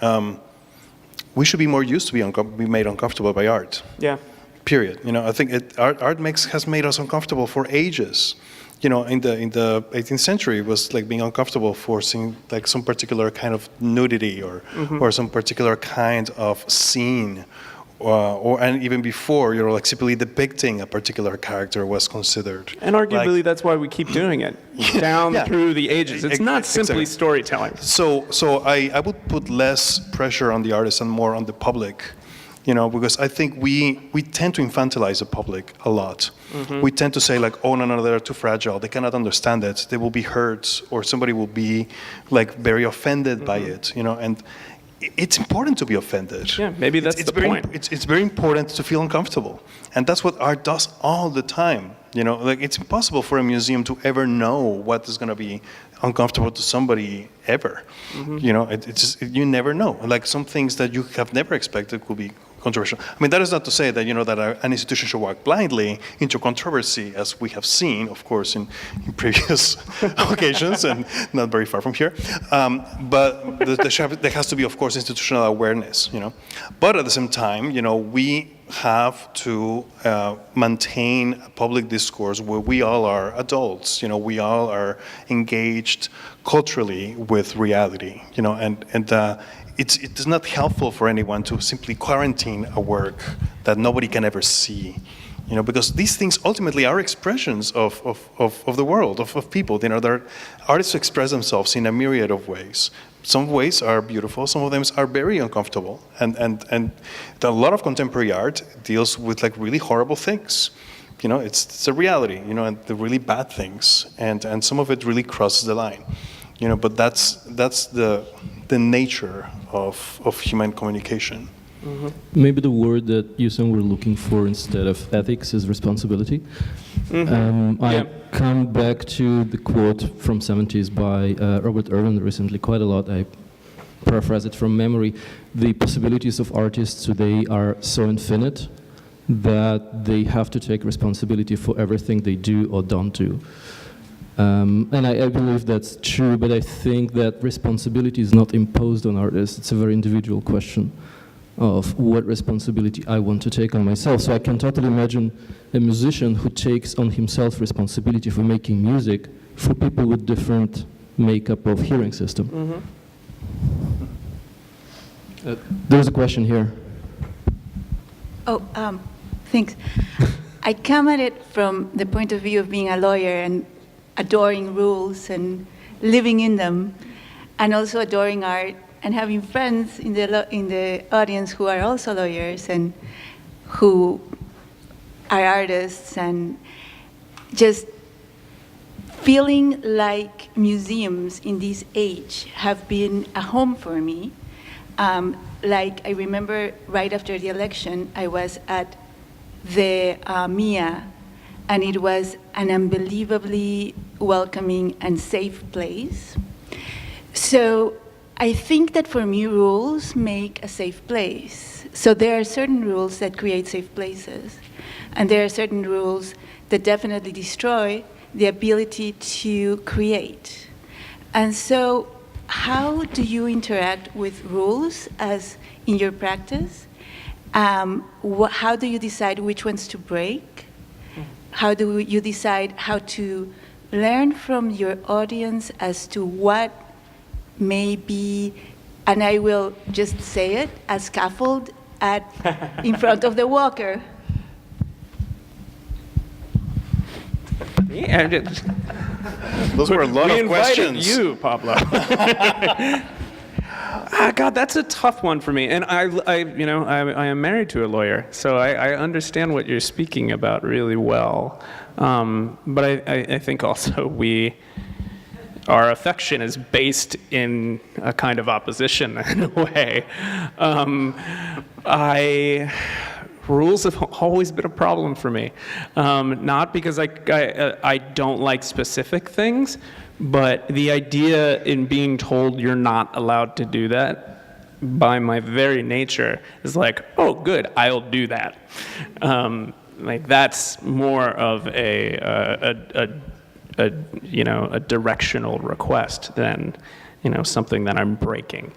should be more used to be made uncomfortable by art. Yeah. Period. I think art has made us uncomfortable for ages. In the 18th century, it was like being uncomfortable for seeing like some particular kind of nudity or some particular kind of scene, and even before, like simply depicting a particular character was considered. And arguably, that's why we keep doing it down through the ages. It's not simply storytelling. So I would put less pressure on the artist and more on the public. Because I think we tend to infantilize the public a lot. We tend to say like, oh, no, they're too fragile. They cannot understand it. They will be hurt, or somebody will be like very offended by it, and it's important to be offended. Yeah, maybe that's the point. It's very important to feel uncomfortable. And that's what art does all the time. Like it's impossible for a museum to ever know what is going to be uncomfortable to somebody ever. It's just, you never know. Like some things that you have never expected could be controversial. I mean, that is not to say that, that an institution should walk blindly into controversy, as we have seen, of course, in previous occasions, and not very far from here. But there has to be, of course, institutional awareness, But at the same time, we have to maintain a public discourse where we all are adults, we all are engaged culturally with reality, and it's not helpful for anyone to simply quarantine a work that nobody can ever see, because these things ultimately are expressions of the world, of people. Artists express themselves in a myriad of ways. Some ways are beautiful, some of them are very uncomfortable, and a lot of contemporary art deals with like really horrible things. It's a reality, and the really bad things, and some of it really crosses the line. But that's the nature of human communication. Maybe the word that Yusen were looking for instead of ethics is responsibility. I come back to the quote from 70s by Robert Irwin recently quite a lot. I paraphrase it from memory. The possibilities of artists today are so infinite that they have to take responsibility for everything they do or don't do. And I believe that's true, but I think that responsibility is not imposed on artists. It's a very individual question of what responsibility I want to take on myself. So I can totally imagine a musician who takes on himself responsibility for making music for people with different makeup of hearing system. There's a question here. Oh, thanks. I come at it from the point of view of being a lawyer and adoring rules and living in them, and also adoring art and having friends in the audience who are also lawyers and who are artists, and just feeling like museums in this age have been a home for me. Like I remember right after the election, I was at the MIA, and it was an unbelievably welcoming and safe place. So I think that for me, rules make a safe place. So there are certain rules that create safe places, and there are certain rules that definitely destroy the ability to create. And so how do you interact with rules as in your practice? How do you decide which ones to break? How do you decide how to learn from your audience as to what may be, and I will just say it, a scaffold in front of the walker? Yeah, those were a lot of questions. You, Pablo. God, that's a tough one for me. And I am married to a lawyer, so I understand what you're speaking about really well. But I think also our affection is based in a kind of opposition in a way. rules have always been a problem for me. Not because I don't like specific things, but the idea in being told you're not allowed to do that by my very nature is like, oh, good, I'll do that. Like that's more of a directional request than something that I'm breaking.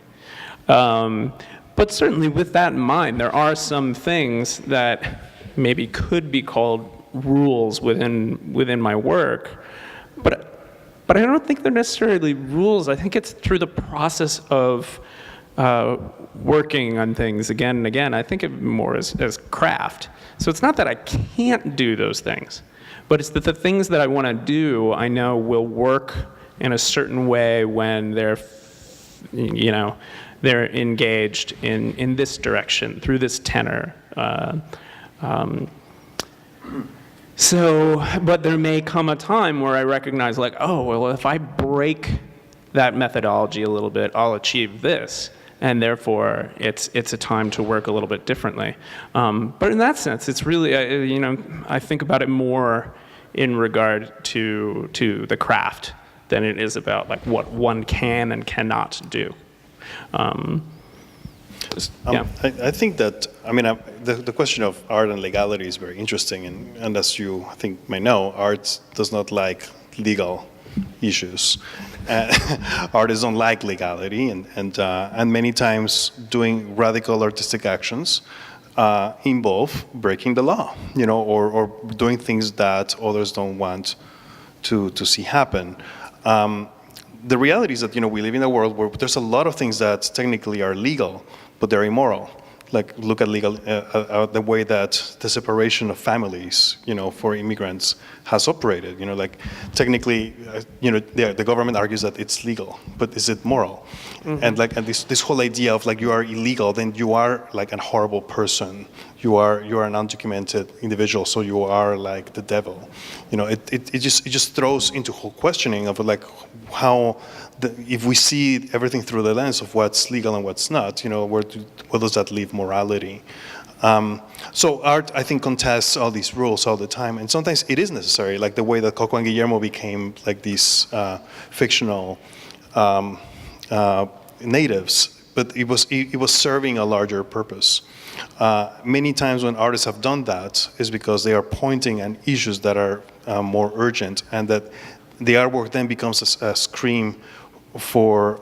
But certainly with that in mind, there are some things that maybe could be called rules within my work, but I don't think they're necessarily rules. I think it's through the process of working on things again and again. I think of it more as craft. So it's not that I can't do those things, but it's that the things that I want to do, I know will work in a certain way when they're engaged in this direction, through this tenor. But there may come a time where I recognize like, oh, well, if I break that methodology a little bit, I'll achieve this. And therefore, it's a time to work a little bit differently. But in that sense, it's really, I think about it more in regard to the craft than it is about like what one can and cannot do. I think that, the question of art and legality is very interesting, and as you, I think, may know, art does not like legal issues. Artists don't like legality, and many times doing radical artistic actions involve breaking the law, or doing things that others don't want to see happen. The reality is that we live in a world where there's a lot of things that technically are legal, but they're immoral. Like look at the way that the separation of families, for immigrants has operated. Like technically, the government argues that it's legal, but is it moral? Mm-hmm. And this whole idea of like you are illegal, then you are like a horrible person. You are an undocumented individual, so you are like the devil. It just throws into whole questioning of like how. If we see everything through the lens of what's legal and what's not, where does that leave morality? So art, I think, contests all these rules all the time, and sometimes it is necessary, like the way that Coco and Guillermo became like these fictional natives, but it was serving a larger purpose. Many times when artists have done that is because they are pointing at issues that are more urgent, and that the artwork then becomes a scream for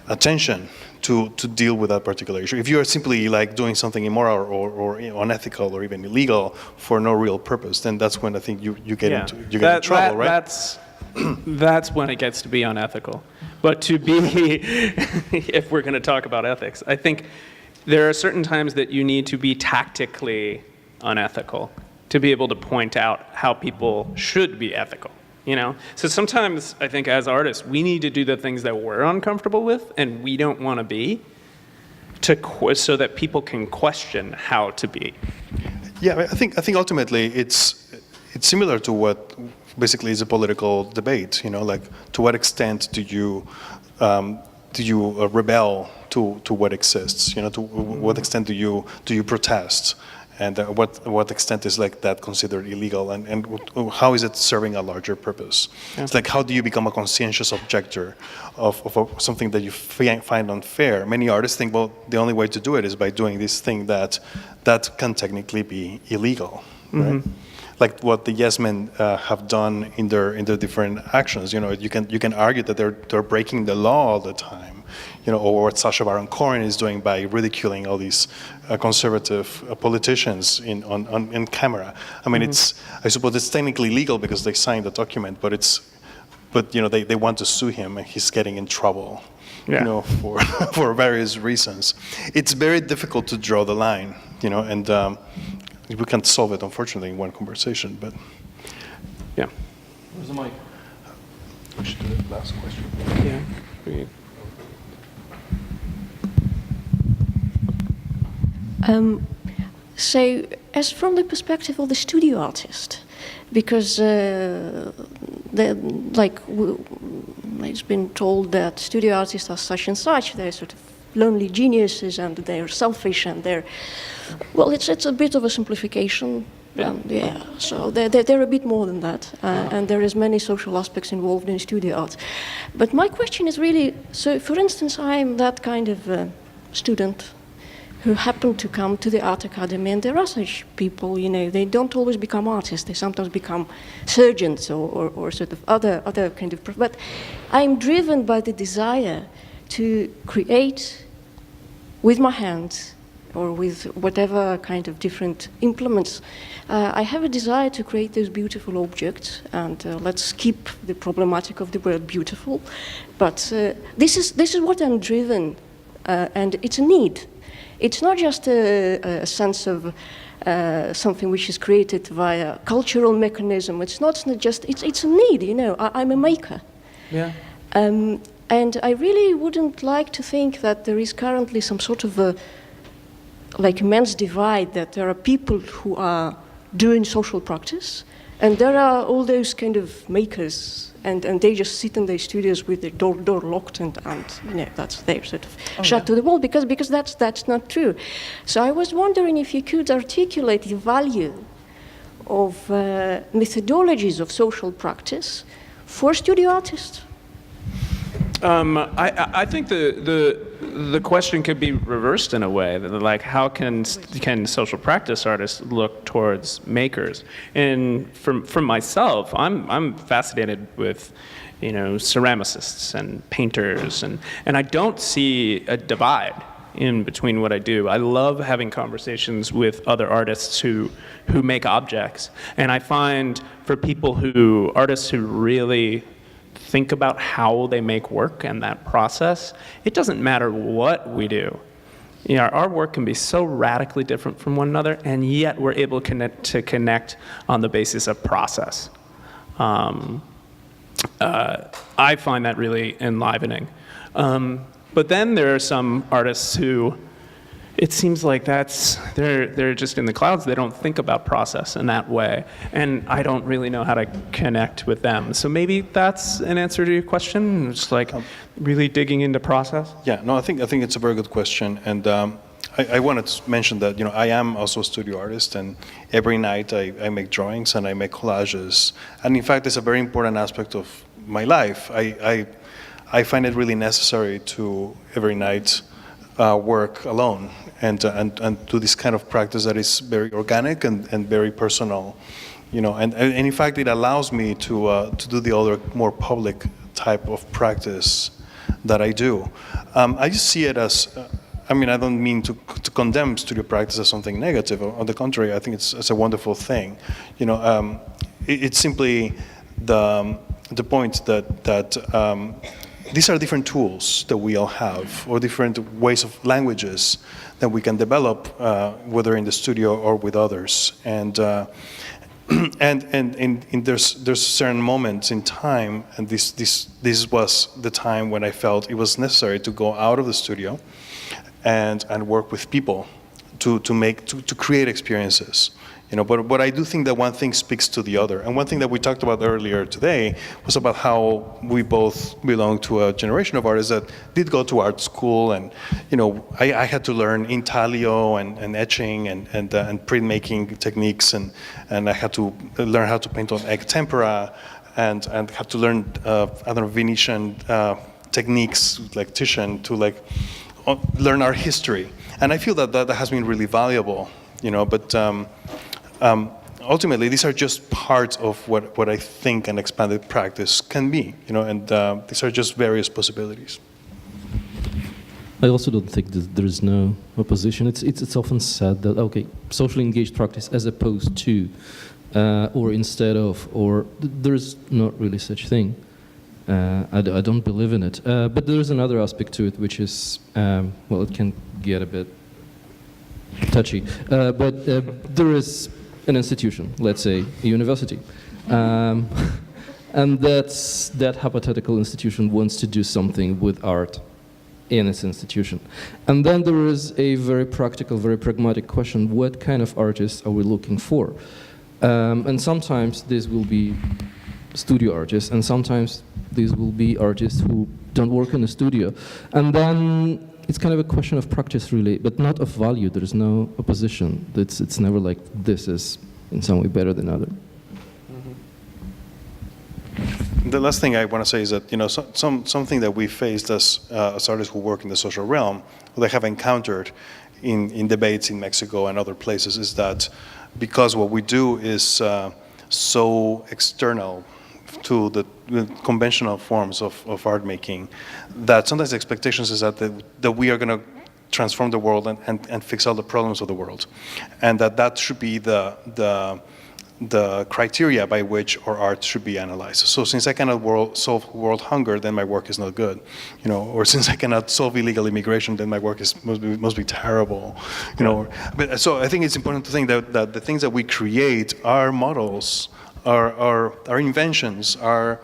attention to deal with that particular issue. If you are simply like doing something immoral or unethical or even illegal for no real purpose, then that's when I think you get into trouble, right? That's when it gets to be unethical. But to be, if we're going to talk about ethics, I think there are certain times that you need to be tactically unethical to be able to point out how people should be ethical. So sometimes I think as artists, we need to do the things that we're uncomfortable with and we don't want to be, so that people can question how to be. Yeah, I think ultimately it's similar to what basically is a political debate. Like to what extent do you rebel to what exists? To what extent do you protest? And what extent is like that considered illegal, and how is it serving a larger purpose? Yeah. It's like how do you become a conscientious objector of something that you find unfair? Many artists think, well, the only way to do it is by doing this thing that can technically be illegal, right? Mm-hmm. Like what the Yes Men have done in their different actions. You can argue that they're breaking the law all the time. Or what Sacha Baron Cohen is doing by ridiculing all these conservative politicians in camera. I mean, I suppose it's technically legal because they signed the document, but they want to sue him and he's getting in trouble. Yeah. For various reasons. It's very difficult to draw the line, and we can't solve it, unfortunately, in one conversation. But yeah. Where's the mic? We should do the last question. Yeah. So, as from the perspective of the studio artist, because it's been told that studio artists are such and such, they're sort of lonely geniuses and they're selfish and they're, well, it's a bit of a simplification. Yeah, so they're a bit more than that, and there is many social aspects involved in studio art. But my question is really, so for instance, I'm that kind of student who happened to come to the art academy, and there are such people, you know, they don't always become artists, they sometimes become surgeons or sort of other kind of, but I'm driven by the desire to create with my hands or with whatever kind of different implements. I have a desire to create those beautiful objects, and let's keep the problematic of the word beautiful, but this is what I'm driven, and it's a need. It's not just a sense of something which is created via cultural mechanism. It's not just, it's a need, you know. I'm a maker. Yeah. And I really wouldn't like to think that there is currently some sort of a, like, immense divide, that there are people who are doing social practice, and there are all those kind of makers, and they just sit in their studios with the door locked, and you know, that's their sort of shut to the world, because that's not true. So I was wondering if you could articulate the value of methodologies of social practice for studio artists. I think the question could be reversed in a way. Like, how can social practice artists look towards makers? And from myself, I'm fascinated with, you know, ceramicists and painters, and I don't see a divide in between what I do. I love having conversations with other artists who make objects, and I find for artists who really think about how they make work and that process, it doesn't matter what we do. You know, our work can be so radically different from one another, and yet we're able to connect on the basis of process. I find that really enlivening. But then there are some artists who, it seems like they're just in the clouds. They don't think about process in that way, and I don't really know how to connect with them. So maybe that's an answer to your question, just like really digging into process. Yeah, no, I think it's a very good question, and I wanted to mention that, you know, I am also a studio artist, and every night I make drawings and I make collages, and in fact, it's a very important aspect of my life. I find it really necessary to every night work alone and do this kind of practice that is very organic and very personal, you know, and in fact it allows me to do the other more public type of practice that I do. I just see it as, I mean, I don't mean to condemn studio practice as something negative. On the contrary, I think it's a wonderful thing. You know, it's simply the point that these are different tools that we all have, or different ways of languages that we can develop, whether in the studio or with others. And there's certain moments in time, and this was the time when I felt it was necessary to go out of the studio and work with people to create experiences. You know, but I do think that one thing speaks to the other. And one thing that we talked about earlier today was about how we both belong to a generation of artists that did go to art school. And, you know, I had to learn intaglio and etching and printmaking techniques. And I had to learn how to paint on egg tempera and had to learn, Venetian techniques like Titian to learn our history. And I feel that has been really valuable, you know, but ultimately, these are just part of what I think an expanded practice can be, you know, and these are just various possibilities. I also don't think that there is no opposition. It's often said that, okay, socially engaged practice as opposed to, or instead of, or there's not really such thing. I don't believe in it. But there's another aspect to it, which is, well, it can get a bit touchy. But there is an institution, let's say a university, and that hypothetical institution wants to do something with art in its institution. And then there is a very practical, very pragmatic question: what kind of artists are we looking for? And sometimes this will be studio artists, and sometimes these will be artists who don't work in the studio. And then it's kind of a question of practice, really, but not of value. There is no opposition. It's never like this is in some way better than other. The last thing I want to say is that something that we faced as artists who work in the social realm, that I have encountered in debates in Mexico and other places, is that because what we do is so external to the conventional forms of art making, that sometimes the expectations is that we are going to transform the world and fix all the problems of the world, and that should be the criteria by which our art should be analyzed. So since I cannot solve world hunger, then my work is not good, or since I cannot solve illegal immigration, then my work must be terrible, But so I think it's important to think that the things that we create are models, are inventions, are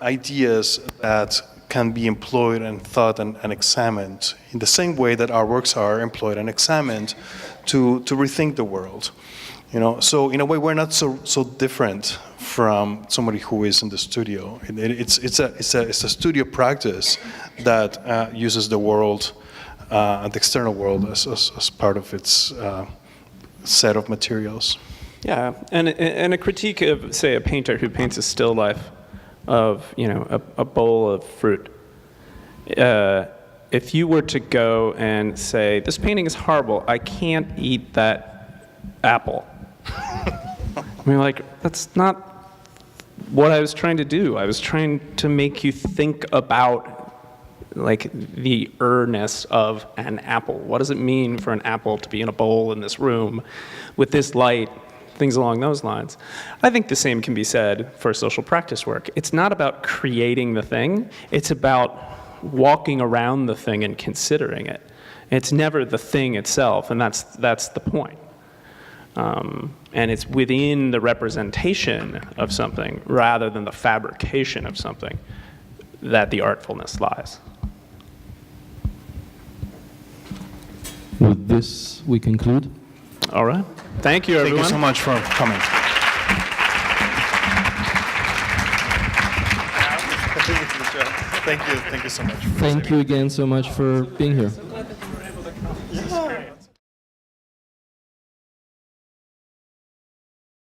ideas that can be employed and thought and examined in the same way that our works are employed and examined to rethink the world. So in a way, we're not so different from somebody who is in the studio. It's a studio practice that uses the world, the external world, as part of its set of materials. Yeah, and a critique of, say, a painter who paints a still life of a bowl of fruit. If you were to go and say, this painting is horrible, I can't eat that apple. I mean, that's not what I was trying to do. I was trying to make you think about, the earnest of an apple. What does it mean for an apple to be in a bowl in this room with this light, things along those lines? I think the same can be said for social practice work. It's not about creating the thing. It's about walking around the thing and considering it. It's never the thing itself, and that's the point. And it's within the representation of something rather than the fabrication of something that the artfulness lies. With this, we conclude. All right. Thank you, everyone. Thank you so much for coming. Thank you so much. Thank you again so much for being here.